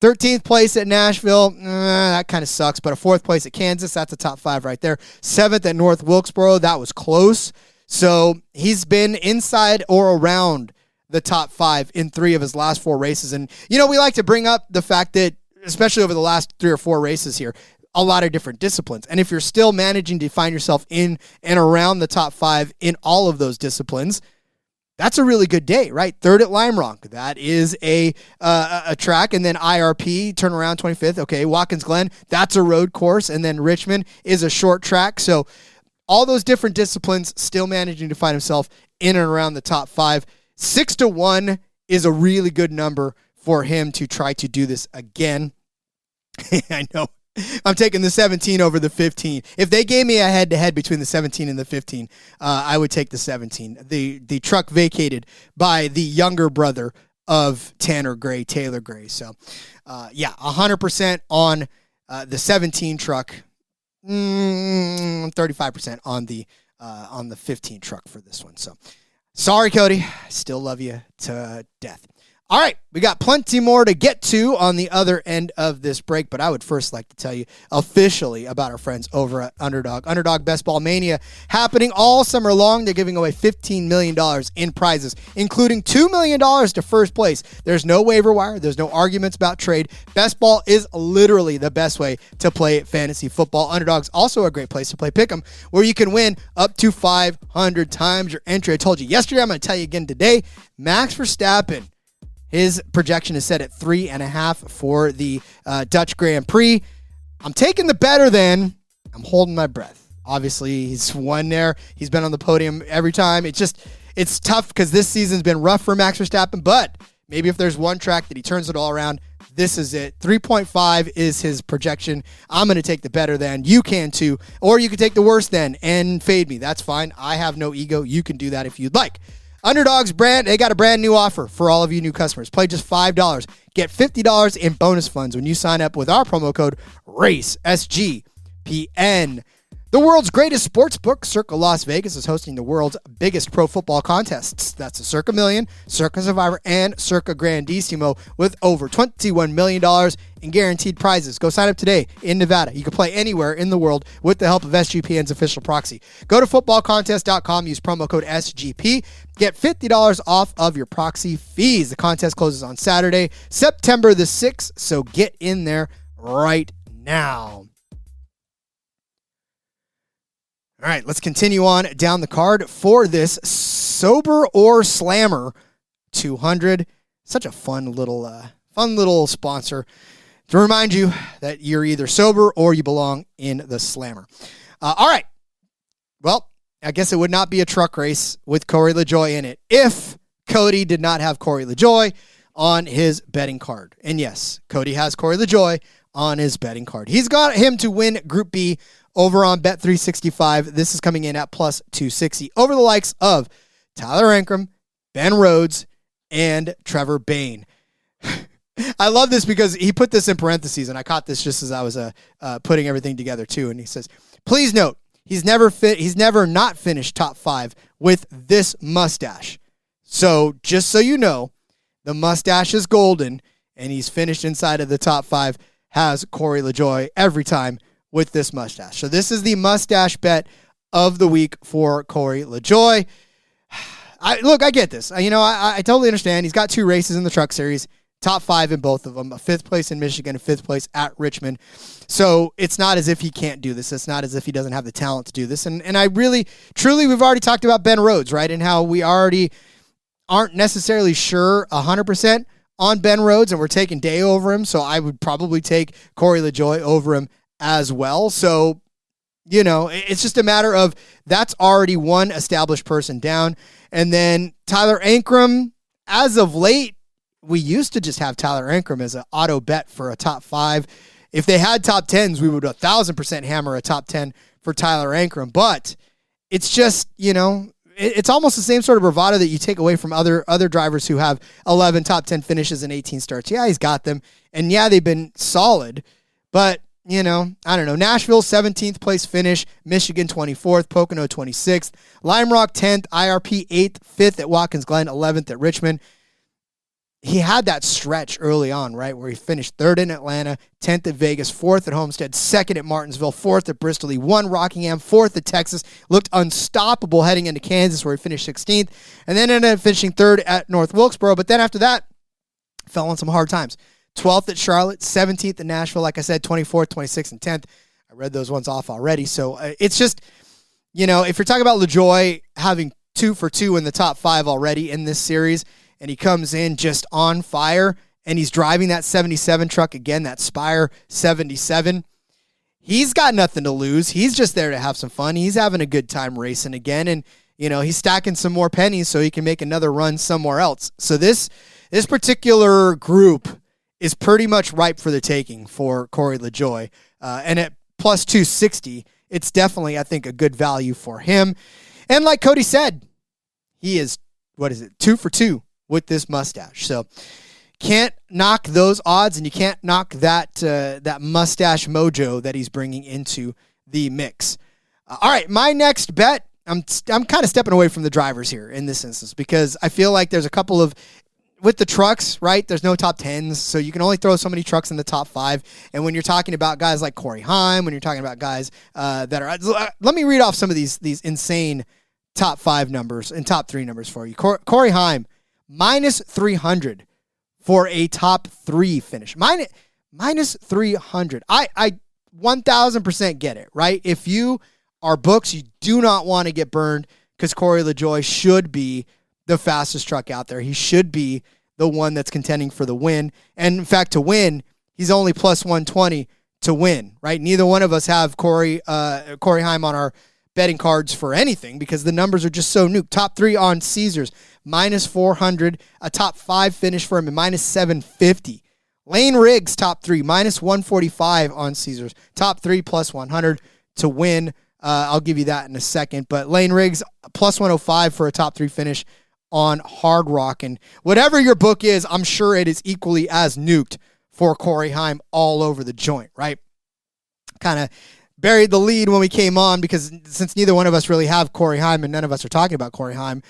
13th place at Nashville, that kind of sucks. But a 4th place at Kansas, that's a top 5 right there. 7th at North Wilkesboro, that was close. So he's been inside or around the top 5 in 3 of his last 4 races. And, we like to bring up the fact that, especially over the last 3 or 4 races here, a lot of different disciplines. And if you're still managing to find yourself in and around the top 5 in all of those disciplines, that's a really good day, right? 3rd at Lime Rock, that is a track. And then IRP, turnaround 25th. Okay, Watkins Glen, that's a road course. And then Richmond is a short track. So all those different disciplines, still managing to find himself in and around the top 5. 6-1 is a really good number for him to try to do this again. I know. I'm taking the 17 over the 15. If they gave me a head-to-head between the 17 and the 15, I would take the 17. The truck vacated by the younger brother of Tanner Gray, Taylor Gray. So, 100% on the 17 truck, 35% on the 15 truck for this one. So, sorry, Cody. Still love you to death. All right, we got plenty more to get to on the other end of this break, but I would first like to tell you officially about our friends over at Underdog. Underdog Best Ball Mania happening all summer long. They're giving away $15 million in prizes, including $2 million to first place. There's no waiver wire. There's no arguments about trade. Best Ball is literally the best way to play fantasy football. Underdog's also a great place to play Pick'em, where you can win up to 500 times your entry. I told you yesterday, I'm going to tell you again today. Max Verstappen, his projection is set at 3.5 for the Dutch Grand Prix. I'm taking the better than. I'm holding my breath. Obviously, he's won there. He's been on the podium every time. It's tough because this season's been rough for Max Verstappen, but maybe if there's one track that he turns it all around, this is it. 3.5 is his projection. I'm going to take the better than. You can too. Or you can take the worse than and fade me. That's fine. I have no ego. You can do that if you'd like. Underdog's brand, they got a brand new offer for all of you new customers. Play just $5. Get $50 in bonus funds when you sign up with our promo code RACE, SGPN. The world's greatest sports book, Circa Las Vegas, is hosting the world's biggest pro football contests. That's the Circa Million, Circa Survivor, and Circa Grandissimo with over $21 million in guaranteed prizes. Go sign up today in Nevada. You can play anywhere in the world with the help of SGPN's official proxy. Go to footballcontest.com, use promo code SGP. Get $50 off of your proxy fees. The contest closes on Saturday, September the 6th, so get in there right now. All right, let's continue on down the card for this Sober or Slammer 200. Such a fun little sponsor to remind you that you're either sober or you belong in the Slammer. All right. Well, I guess it would not be a truck race with Corey LaJoie in it if Cody did not have Corey LaJoie on his betting card. And yes, Cody has Corey LaJoie on his betting card. He's got him to win Group B over on Bet365. This is coming in at plus 260 over the likes of Tyler Ankrum, Ben Rhodes, and Trevor Bayne. I love this because he put this in parentheses, and I caught this just as I was putting everything together too. And he says, please note, he's never not finished top 5 with this mustache. So just so you know, the mustache is golden, and he's finished inside of the top 5, has Corey LaJoie every time with this mustache. So this is the mustache bet of the week for Corey LaJoie. I get this. I totally understand. He's got 2 races in the truck series, top 5 in both of them, a 5th place in Michigan, a 5th place at Richmond. So it's not as if he can't do this. It's not as if he doesn't have the talent to do this. And I really, truly, we've already talked about Ben Rhodes, right? And how we already aren't necessarily sure 100% on Ben Rhodes, and we're taking Day over him. So I would probably take Corey LaJoie over him as well. So, it's just a matter of that's already one established person down. And then Tyler Ankrum, as of late, we used to just have Tyler Ankrum as an auto bet for a top 5. If they had top 10s, we would 1,000% hammer a top 10 for Tyler Ankrum. But it's just, it's almost the same sort of bravado that you take away from other drivers who have 11 top 10 finishes and 18 starts. Yeah, he's got them. And yeah, they've been solid. But, I don't know. Nashville, 17th place finish. Michigan, 24th. Pocono, 26th. Lime Rock, 10th. IRP, 8th. 5th at Watkins Glen. 11th at Richmond. He had that stretch early on, right, where he finished 3rd in Atlanta, 10th at Vegas, 4th at Homestead, 2nd at Martinsville, 4th at Bristol. He won Rockingham, 4th at Texas, looked unstoppable heading into Kansas where he finished 16th, and then ended up finishing 3rd at North Wilkesboro. But then after that, fell on some hard times. 12th at Charlotte, 17th at Nashville, like I said, 24th, 26th, and 10th. I read those ones off already. So it's just, if you're talking about LaJoie having 2 for 2 in the top 5 already in this series, and he comes in just on fire, and he's driving that 77 truck again, that Spire 77. He's got nothing to lose. He's just there to have some fun. He's having a good time racing again, and he's stacking some more pennies so he can make another run somewhere else. So this particular group is pretty much ripe for the taking for Corey LaJoie, and at plus 260, it's definitely, I think, a good value for him. And like Cody said, he is 2 for 2. With this mustache. So can't knock those odds, and you can't knock that mustache mojo that he's bringing into the mix. All right, my next bet, I'm kind of stepping away from the drivers here in this instance because I feel like there's a couple of, with the trucks, right, there's no top 10s, so you can only throw so many trucks in the top 5. And when you're talking about guys like Corey Heim, when you're talking about guys that are, let me read off some of these insane top 5 numbers and top 3 numbers for you. Corey Heim, minus 300 for a top 3 finish. Minus 300. I 1,000% get it, right? If you are books, you do not want to get burned because Corey LaJoie should be the fastest truck out there. He should be the one that's contending for the win. And in fact, to win, he's only plus 120 to win, right? Neither one of us have Corey Heim on our betting cards for anything because the numbers are just so nuke. Top 3 on Caesars, minus 400. A top 5 finish for him at minus 750. Layne Riggs, top 3, minus 145 on Caesars. Top 3 plus 100 to win. I'll give you that in a second. But Layne Riggs, plus 105 for a top 3 finish on Hard Rock. And whatever your book is, I'm sure it is equally as nuked for Corey Heim all over the joint, right? Kind of buried the lead when we came on because since neither one of us really have Corey Heim and none of us are talking about Corey Heim,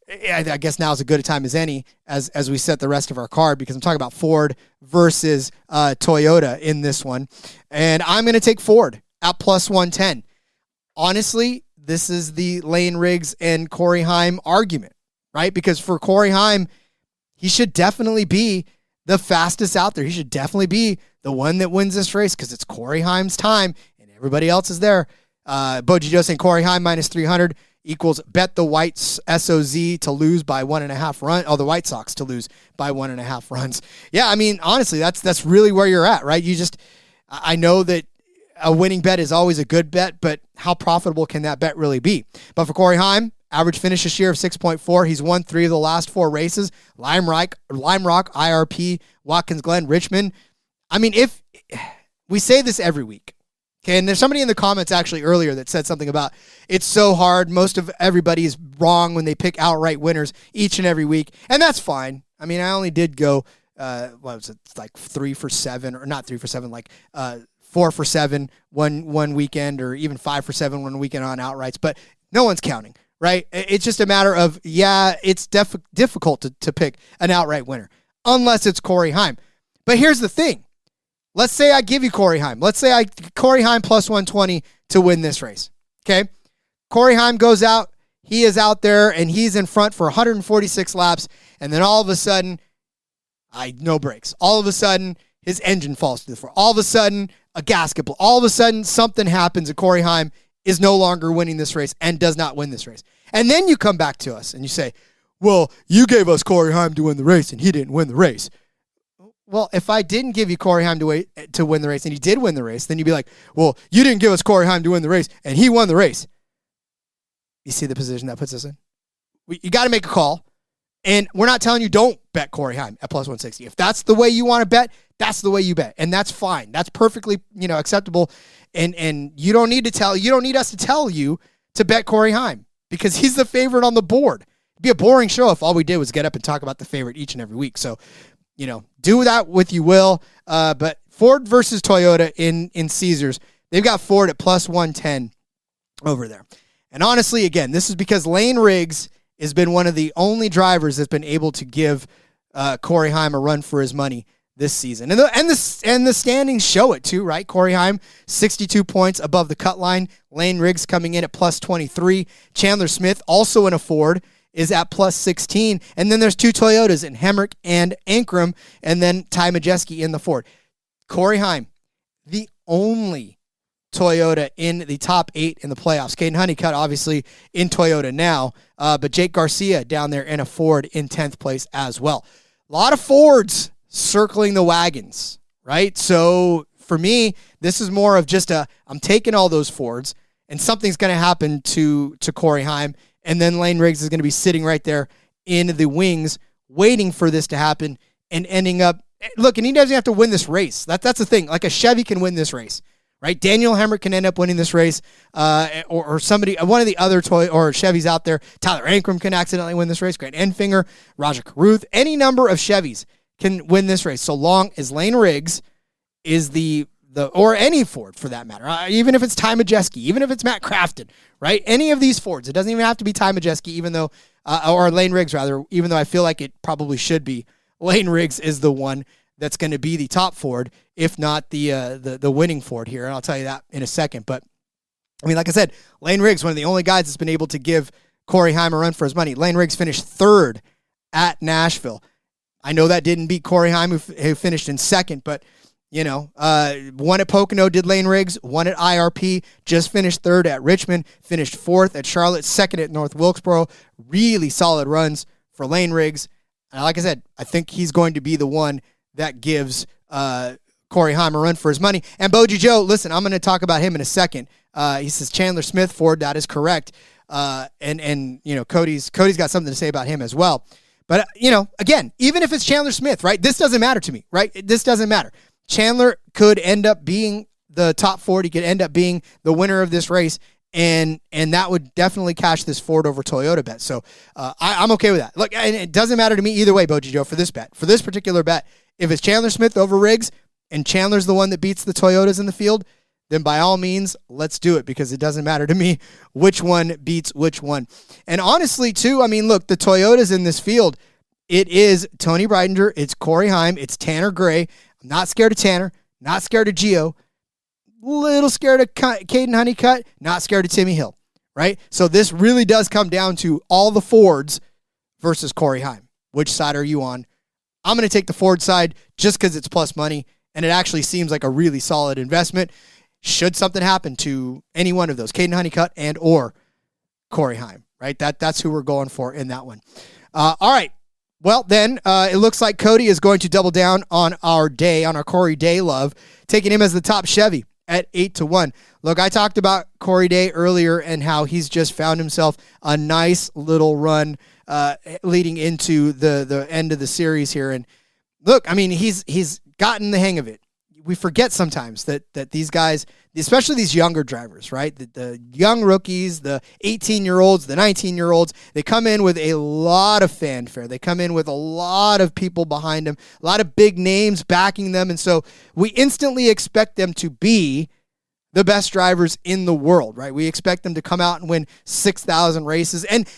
I guess now is as good a time as any as we set the rest of our card because I'm talking about Ford versus Toyota in this one. And I'm going to take Ford at plus 110. Honestly, this is the Layne Riggs and Corey Heim argument, right? Because for Corey Heim, he should definitely be the fastest out there. He should definitely be the one that wins this race because it's Corey Heim's time. Everybody else is there. Boji Joe saying Corey Heim minus 300 equals bet the Whites SOZ to lose by 1.5 runs. Oh, the White Sox to lose by 1.5 runs. Yeah, I mean, honestly, that's really where you're at, right? I know that a winning bet is always a good bet, but how profitable can that bet really be? But for Corey Heim, average finish this year of 6.4. He's won 3 of the last 4 races. Lime Rock, IRP, Watkins Glen, Richmond. I mean, if we say this every week, okay, and there's somebody in the comments actually earlier that said something about it's so hard. Most of everybody is wrong when they pick outright winners each and every week, and that's fine. I mean, I only did go, what was it, like 3 for 7, or not 3 for 7, like 4 for 7 one weekend, or even 5 for 7 one weekend on outrights, but no one's counting, right? It's just a matter of, it's difficult to pick an outright winner, unless it's Corey Heim. But here's the thing. Let's say I give you Corey Heim. Let's say Corey Heim plus 120 to win this race. Okay? Corey Heim goes out. He is out there, and he's in front for 146 laps, and then all of a sudden, no brakes. All of a sudden, his engine falls to the floor. All of a sudden, a gasket blows. All of a sudden, something happens, and Corey Heim is no longer winning this race and does not win this race. And then you come back to us, and you say, well, you gave us Corey Heim to win the race, and he didn't win the race. Well, if I didn't give you Corey Heim to win the race and he did win the race, then you'd be like, well, you didn't give us Corey Heim to win the race and he won the race. You see the position that puts us in? You got to make a call. And we're not telling you don't bet Corey Heim at plus 160. If that's the way you want to bet, that's the way you bet. And that's fine. That's perfectly, acceptable. And you don't need us to tell you to bet Corey Heim. because he's the favorite on the board. It'd be a boring show if all we did was get up and talk about the favorite each and every week. So, do that with you will. But Ford versus Toyota in Caesars, they've got Ford at plus 110 over there. And honestly, again, this is because Layne Riggs has been one of the only drivers that's been able to give Corey Heim a run for his money this season. And the standings show it too, right? Corey Heim, 62 points above the cut line. Layne Riggs coming in at plus 23. Chandler Smith, also in a Ford, is at plus 16. And then there's two Toyotas in Hemrick and Ankrum, and then Ty Majeski in the Ford. Corey Heim, the only Toyota in the top 8 in the playoffs. Caden Honeycutt, obviously, in Toyota now, but Jake Garcia down there in a Ford in 10th place as well. A lot of Fords circling the wagons, right? So for me, this is more of just I'm taking all those Fords, and something's going to happen to Corey Heim, and then Layne Riggs is going to be sitting right there in the wings waiting for this to happen and ending up, look, and he doesn't have to win this race. That's the thing. Like a Chevy can win this race, right? Daniel Hemrick can end up winning this race, or somebody, one of the other Chevys out there. Tyler Ankrum can accidentally win this race. Grant Enfinger, Roger Carruth, any number of Chevys can win this race, so long as Layne Riggs is the or any Ford for that matter, even if it's Ty Majeski, even if it's Matt Crafton, right? Any of these Fords, it doesn't even have to be Ty Majeski, even though, or Layne Riggs rather, even though I feel like it probably should be. Layne Riggs is the one that's going to be the top Ford, if not the winning Ford here, and I'll tell you that in a second. But I mean, like I said, Layne Riggs, one of the only guys that's been able to give Corey Heim a run for his money. Layne Riggs finished 3rd at Nashville. I know that didn't beat Corey Heim, who finished in 2nd, but one at Pocono did Layne Riggs, one at IRP, just finished 3rd at Richmond, finished 4th at Charlotte, 2nd at North Wilkesboro. Really solid runs for Layne Riggs. And like I said, I think he's going to be the one that gives Corey Heim a run for his money. And Boji Joe, listen, I'm going to talk about him in a second. He says Chandler Smith Ford, that is correct. And Cody's got something to say about him as well. But, again, even if it's Chandler Smith, right, this doesn't matter to me, right? This doesn't matter. Chandler could end up being the top Ford. He could end up being the winner of this race, and that would definitely cash this Ford over Toyota bet. So I'm okay with that. Look, and it doesn't matter to me either way, Boji Joe, for this bet. For this particular bet, if it's Chandler Smith over Riggs, and Chandler's the one that beats the Toyotas in the field, then by all means, let's do it, because it doesn't matter to me which one beats which one. And honestly, too, I mean, look, the Toyotas in this field, it is Tony Breidinger, it's Corey Heim, it's Tanner Gray. I'm not scared of Tanner, not scared of Gio, little scared of Caden Honeycutt, not scared of Timmy Hill, right? So this really does come down to all the Fords versus Corey Heim. Which side are you on? I'm going to take the Ford side just because it's plus money, and it actually seems like a really solid investment. Should something happen to any one of those, Caden Honeycutt and or Corey Heim, right? That's who we're going for in that one. All right. Well, then it looks like Cody is going to double down on our Corey Day love, taking him as the top Chevy at 8-1. Look, I talked about Corey Day earlier and how he's just found himself a nice little run leading into the end of the series here. And look, I mean, he's gotten the hang of it. We forget sometimes that these guys, especially these younger drivers, right? The young rookies, the 18-year-olds, the 19-year-olds, they come in with a lot of fanfare. They come in with a lot of people behind them, a lot of big names backing them. And so we instantly expect them to be the best drivers in the world, right? We expect them to come out and win 6,000 races. And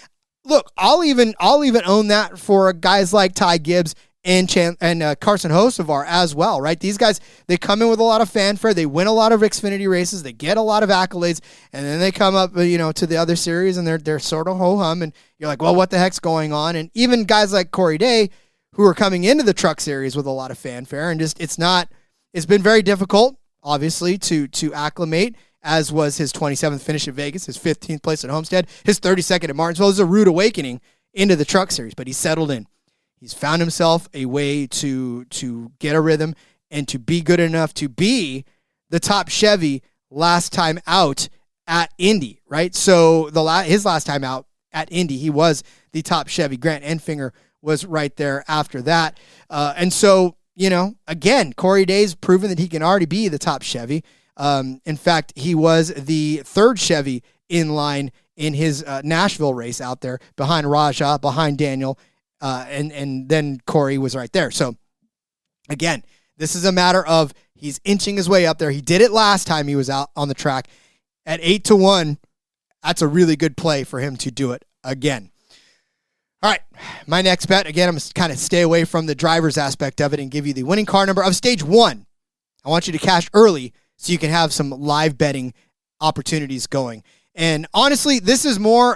look, I'll even own that for guys like Ty Gibbs and Carson Hocevar as well, right? These guys, they come in with a lot of fanfare. They win a lot of Xfinity races. They get a lot of accolades, and then they come up, to the other series, and they're sort of ho-hum, and you're like, well, what the heck's going on? And even guys like Corey Day, who are coming into the truck series with a lot of fanfare, and just it's been very difficult, obviously, to acclimate, as was his 27th finish at Vegas, his 15th place at Homestead, his 32nd at Martinsville. It was a rude awakening into the truck series, but he settled in. He's found himself a way to get a rhythm and to be good enough to be the top Chevy last time out at Indy, right? So his last time out at Indy, he was the top Chevy. Grant Enfinger was right there after that. And so, again, Corey Day's proven that he can already be the top Chevy. In fact, he was the 3rd Chevy in line in his Nashville race out there behind Raja, behind Daniel, and then Corey was right there. So, again, this is a matter of he's inching his way up there. He did it last time he was out on the track. At 8-1, that's a really good play for him to do it again. All right, my next bet, again, I'm going to kind of stay away from the driver's aspect of it and give you the winning car number of stage 1. I want you to cash early so you can have some live betting opportunities going. And honestly, this is more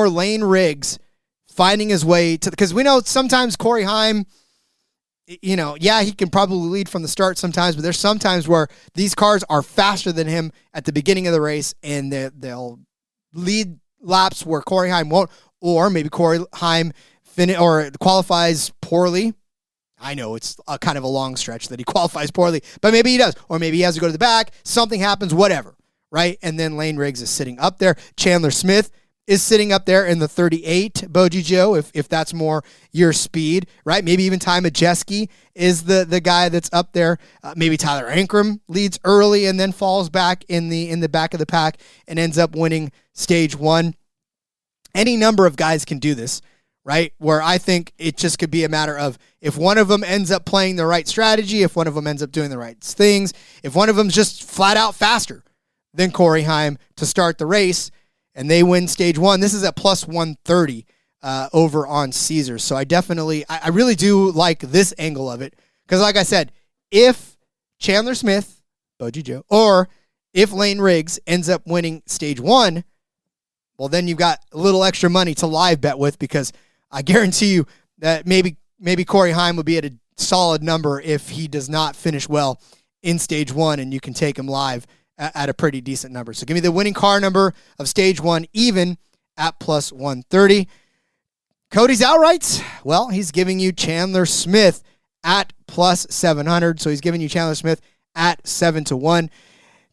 Layne Riggs finding his way to, because we know sometimes Corey Heim, he can probably lead from the start sometimes, but there's sometimes where these cars are faster than him at the beginning of the race, and they'll lead laps where Corey Heim won't, or maybe Corey Heim qualifies poorly. I know it's a kind of a long stretch that he qualifies poorly, but maybe he does, or maybe he has to go to the back, something happens, whatever, right? And then Layne Riggs is sitting up there. Chandler Smith is sitting up there in the 38, Boji Joe, if that's more your speed, right? Maybe even Ty Majeski is the guy that's up there. Maybe Tyler Ankrum leads early and then falls back in the back of the pack and ends up winning stage 1. Any number of guys can do this, right? Where I think it just could be a matter of if one of them ends up playing the right strategy, if one of them ends up doing the right things, if one of them's just flat out faster than Corey Heim to start the race, and they win stage 1. This is at plus 130 over on Caesars. So I really do like this angle of it. Because like I said, if Chandler Smith, Boji Joe, or if Layne Riggs ends up winning stage 1, well, then you've got a little extra money to live bet with, because I guarantee you that maybe Corey Heim would be at a solid number if he does not finish well in stage 1, and you can take him live at a pretty decent number. So give me the winning car number of stage 1, even at plus 130. Cody's outrights, well, he's giving you Chandler Smith at plus 700. So he's giving you Chandler Smith at 7-1.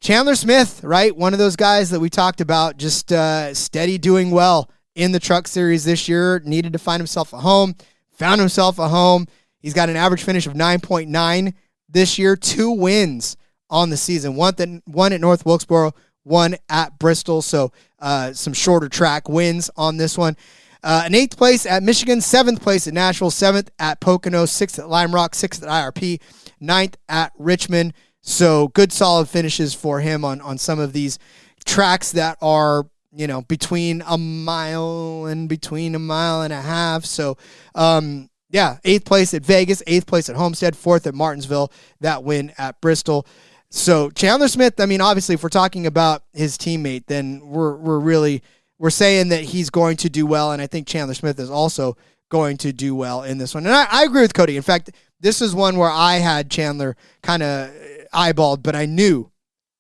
Chandler Smith, right? One of those guys that we talked about, just steady doing well in the Truck Series this year. Needed to find himself a home. Found himself a home. He's got an average finish of 9.9 this year. 2 wins on the season. One at North Wilkesboro, one at Bristol. So some shorter track wins on this one. An 8th place at Michigan, 7th place at Nashville, 7th at Pocono, 6th at Lime Rock, 6th at IRP, 9th at Richmond. So good solid finishes for him on some of these tracks that are, between a mile and a half. So, 8th place at Vegas, 8th place at Homestead, 4th at Martinsville, that win at Bristol. So Chandler Smith, obviously if we're talking about his teammate, then we're saying that he's going to do well, and I think Chandler Smith is also going to do well in this one. And I agree with Cody. In fact, this is one where I had Chandler kind of eyeballed, but I knew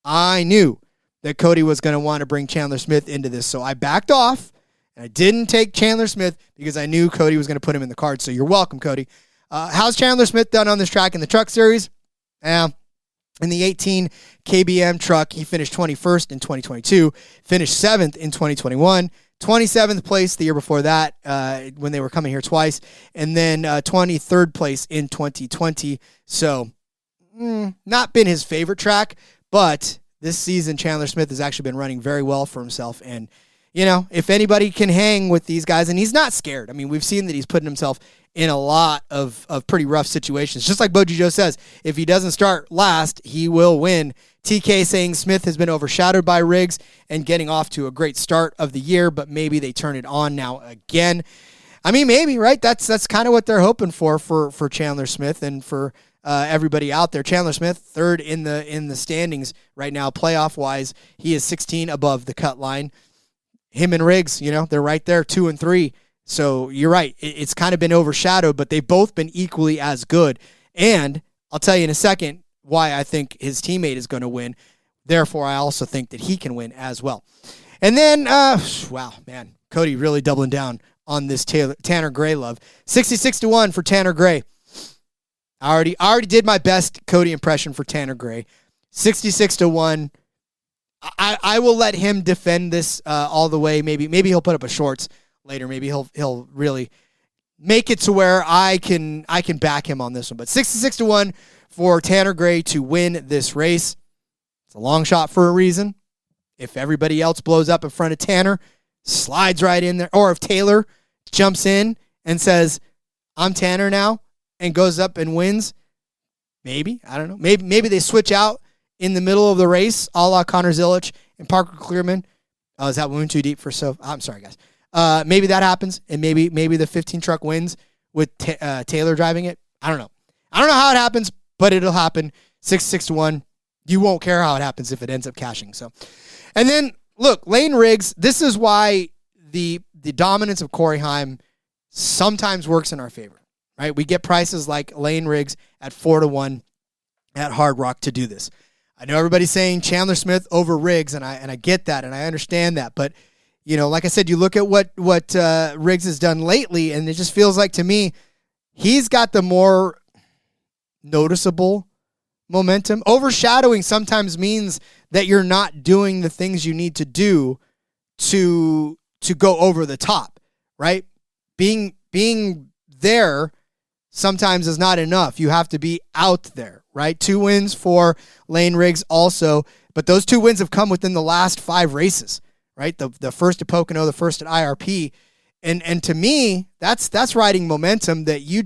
that Cody was going to want to bring Chandler Smith into this. So I backed off, and I didn't take Chandler Smith because I knew Cody was going to put him in the card. So you're welcome, Cody. How's Chandler Smith done on this track in the Truck Series? In the 18 KBM truck, he finished 21st in 2022, finished 7th in 2021, 27th place the year before that when they were coming here twice, and then 23rd place in 2020. So not been his favorite track, but this season Chandler Smith has actually been running very well for himself. And, if anybody can hang with these guys, and he's not scared. We've seen that he's putting himself in a lot of pretty rough situations. Just like Boji Joe says, if he doesn't start last, he will win. TK saying Smith has been overshadowed by Riggs and getting off to a great start of the year, but maybe they turn it on now again. Maybe, right? That's kind of what they're hoping for Chandler Smith and for everybody out there. Chandler Smith, 3rd in the standings right now, playoff-wise. He is 16 above the cut line. Him and Riggs, they're right there, 2 and 3. So you're right. It's kind of been overshadowed, but they've both been equally as good. And I'll tell you in a second why I think his teammate is going to win. Therefore, I also think that he can win as well. And then, Cody really doubling down on this Tanner Gray love. 66-1 for Tanner Gray. I already did my best Cody impression for Tanner Gray. 66-1. I will let him defend this all the way. Maybe he'll put up a shorts later. Maybe he'll really make it to where I can back him on this one. But 66-1 for Tanner Gray to win this race. It's a long shot for a reason. If everybody else blows up in front of Tanner, slides right in there, or if Taylor jumps in and says, I'm Tanner now, and goes up and wins, maybe, I don't know. Maybe they switch out in the middle of the race, a la Connor Zilic and Parker Clearman. Oh, is that wound too deep for I'm sorry, guys. Maybe that happens, and maybe the 15 truck wins with Taylor driving it. I don't know. I don't know how it happens, but it'll happen. 6-1. You won't care how it happens if it ends up cashing. So, and then look, Layne Riggs. This is why the dominance of Corey Heim sometimes works in our favor, right? We get prices like Layne Riggs at 4-1 at Hard Rock to do this. I know everybody's saying Chandler Smith over Riggs, and I get that, and I understand that, but like I said, you look at what Riggs has done lately, and it just feels like to me he's got the more noticeable momentum. Overshadowing sometimes means that you're not doing the things you need to do to go over the top, right? Being there sometimes is not enough. You have to be out there, right? 2 wins for Layne Riggs also, but those 2 wins have come within the last 5 races, right? The first at Pocono, the first at IRP. And to me, that's riding momentum that you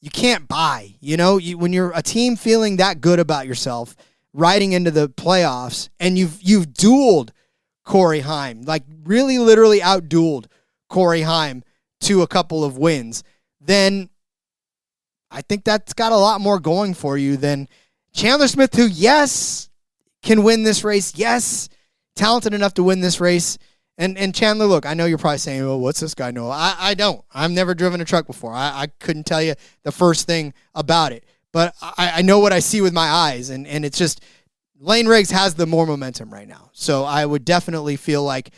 can't buy. When you're a team feeling that good about yourself, riding into the playoffs, and you've dueled Corey Heim, like really literally out-dueled Corey Heim to a couple of wins, then I think that's got a lot more going for you than Chandler Smith, who, yes, can win this race. Yes, talented enough to win this race. And Chandler, look, I know you're probably saying, well, what's this guy know? I don't. I've never driven a truck before. I couldn't tell you the first thing about it. But I know what I see with my eyes, and it's just Layne Riggs has the more momentum right now. So I would definitely feel like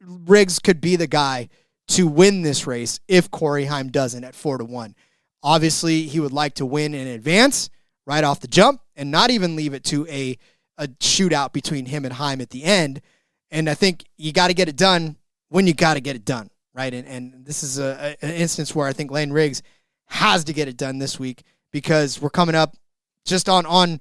Riggs could be the guy to win this race if Corey Heim doesn't at 4-1. Obviously, he would like to win in advance right off the jump and not even leave it to a shootout between him and Heim at the end. And I think you got to get it done when you got to get it done, right? And this is an instance where I think Layne Riggs has to get it done this week because we're coming up just on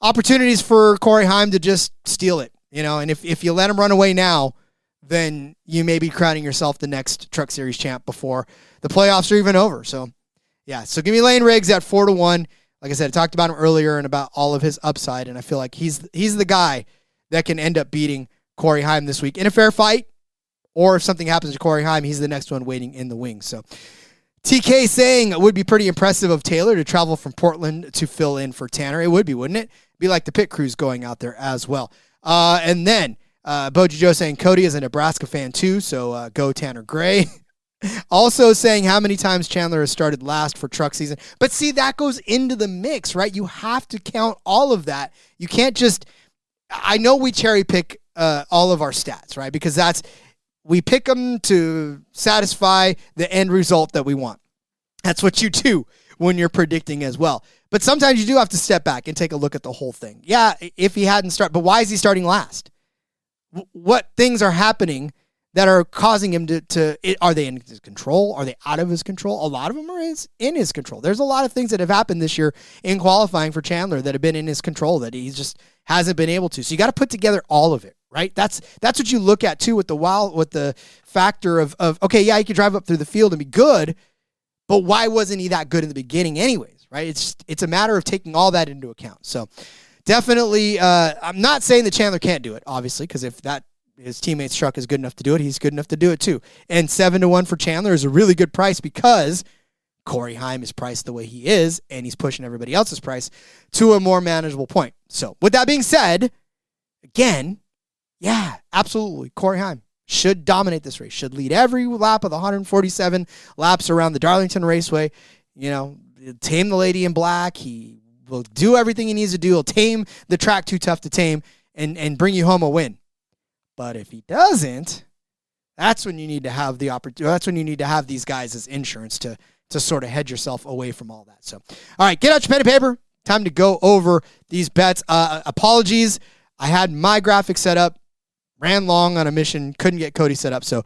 opportunities for Corey Heim to just steal it, And if you let him run away now, then you may be crowning yourself the next Truck Series champ before the playoffs are even over. So, yeah. So give me Layne Riggs at 4-1. Like I said, I talked about him earlier and about all of his upside, and I feel like he's the guy that can end up beating Corey Heim this week in a fair fight, or if something happens to Corey Heim, he's the next one waiting in the wings. So TK saying it would be pretty impressive of Taylor to travel from Portland to fill in for Tanner. It would be, wouldn't it? Be like the pit crews going out there as well. And then Boji Joe saying Cody is a Nebraska fan too, so go Tanner Gray. Also saying how many times Chandler has started last for truck season. But see, that goes into the mix, right? You have to count all of that. You can't just, I know we cherry pick all of our stats, right? Because we pick them to satisfy the end result that we want. That's what you do when you're predicting as well. But sometimes you do have to step back and take a look at the whole thing. Yeah, if he hadn't started, but why is he starting last? What things are happening that are causing him to are they in his control? Are they out of his control? A lot of them are in his control. There's a lot of things that have happened this year in qualifying for Chandler that have been in his control that he just hasn't been able to. So you got to put together all of it, right? That's what you look at too with the factor of okay, yeah, he could drive up through the field and be good, but why wasn't he that good in the beginning anyways, right? It's a matter of taking all that into account. So definitely, I'm not saying that Chandler can't do it, obviously, because if his teammate's truck is good enough to do it, he's good enough to do it too. And 7-1 for Chandler is a really good price because Corey Heim is priced the way he is, and he's pushing everybody else's price to a more manageable point. So with that being said, again, yeah, absolutely, Corey Heim should dominate this race, should lead every lap of the 147 laps around the Darlington Raceway. Tame the lady in black. He will do everything he needs to do. He'll tame the track too tough to tame and bring you home a win. But if he doesn't, that's when you need to have the opportunity. That's when you need to have these guys as insurance to sort of hedge yourself away from all that. So, all right, get out your pen and paper. Time to go over these bets. Apologies. I had my graphic set up, ran long on a mission, couldn't get Cody set up. So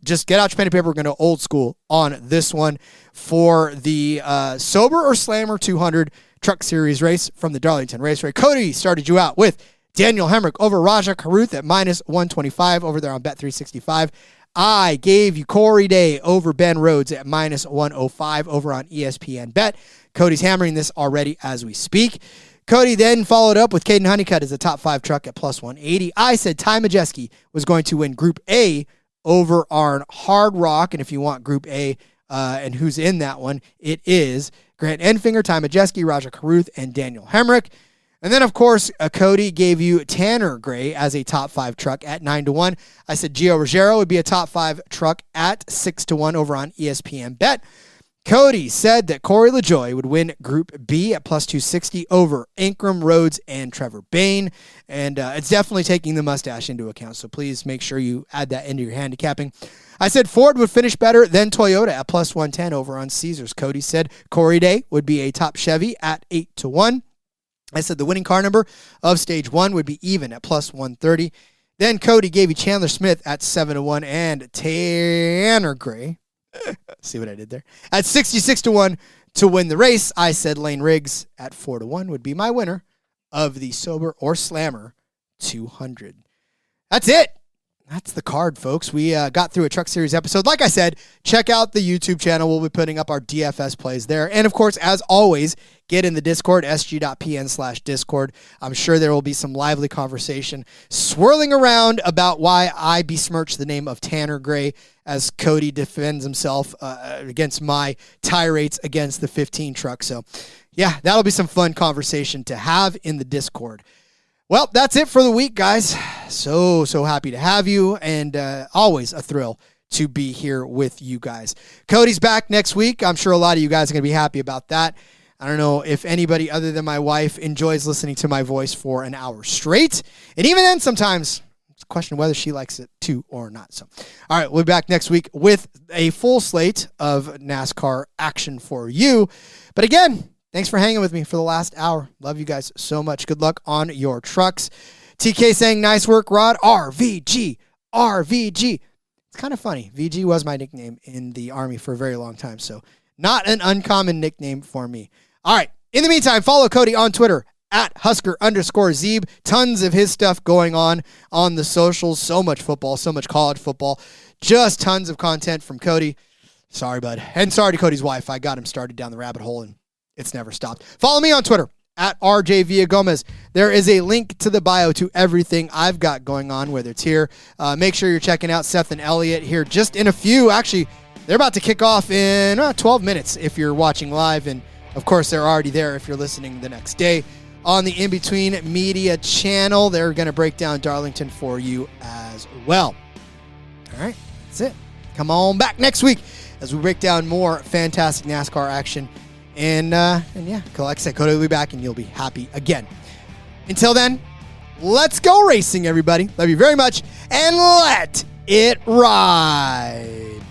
just get out your pen and paper. We're going to old school on this one for the Sober or Slammer 200 Truck Series race from the Darlington Raceway. Cody started you out with Daniel Hemrick over Raja Caruth at minus 125 over there on Bet365. I gave you Corey Day over Ben Rhodes at minus 105 over on ESPN Bet. Cody's hammering this already as we speak. Cody then followed up with Caden Honeycutt as a top 5 truck at plus 180. I said Ty Majeski was going to win Group A over on Hard Rock. And if you want Group A and who's in that one, it is Grant Enfinger, Ty Majeski, Raja Caruth, and Daniel Hemrick. And then, of course, Cody gave you Tanner Gray as a top 5 truck at 9-1. I said Gio Ruggiero would be a top 5 truck at 6-1 over on ESPN Bet. Cody said that Corey LaJoie would win Group B at plus 260 over Ankrum, Rhodes, and Trevor Bayne. And it's definitely taking the mustache into account, so please make sure you add that into your handicapping. I said Ford would finish better than Toyota at plus 110 over on Caesars. Cody said Corey Day would be a top Chevy at 8-1. I said the winning car number of stage 1 would be even at plus 130. Then Cody gave you Chandler Smith at 7-1 and Tanner Gray. See what I did there? At 66-1 to win the race. I said Layne Riggs at 4-1 would be my winner of the Sober or Slammer 200. That's it. That's the card, folks. We got through a Truck Series episode. Like I said, check out the YouTube channel. We'll be putting up our DFS plays there. And, of course, as always, get in the Discord, sg.pn/Discord. I'm sure there will be some lively conversation swirling around about why I besmirched the name of Tanner Gray as Cody defends himself against my tirades against the 15 truck. So, yeah, that'll be some fun conversation to have in the Discord. Well, that's it for the week, guys. So happy to have you, and always a thrill to be here with you guys. Cody's back next week. I'm sure a lot of you guys are going to be happy about that. I don't know if anybody other than my wife enjoys listening to my voice for an hour straight. And even then, sometimes it's a question of whether she likes it too or not. So, all right, we'll be back next week with a full slate of NASCAR action for you. But again, thanks for hanging with me for the last hour. Love you guys so much. Good luck on your trucks. TK saying, nice work, Rod. RVG. It's kind of funny. VG was my nickname in the Army for a very long time, so not an uncommon nickname for me. All right. In the meantime, follow Cody on Twitter at Husker_Zeeb. Tons of his stuff going on the socials. So much football, so much college football. Just tons of content from Cody. Sorry, bud. And sorry to Cody's wife. I got him started down the rabbit hole, and it's never stopped. Follow me on Twitter at RJ Villagomez. There is a link to the bio to everything I've got going on, whether it's here. Make sure you're checking out Seth and Elliott here just in a few. Actually, they're about to kick off in 12 minutes if you're watching live. And, of course, they're already there if you're listening the next day. On the In Between Media channel, they're going to break down Darlington for you as well. All right, that's it. Come on back next week as we break down more fantastic NASCAR action. And yeah, like I said, Cody will be back and you'll be happy again. Until then, let's go racing, everybody. Love you very much, and let it ride.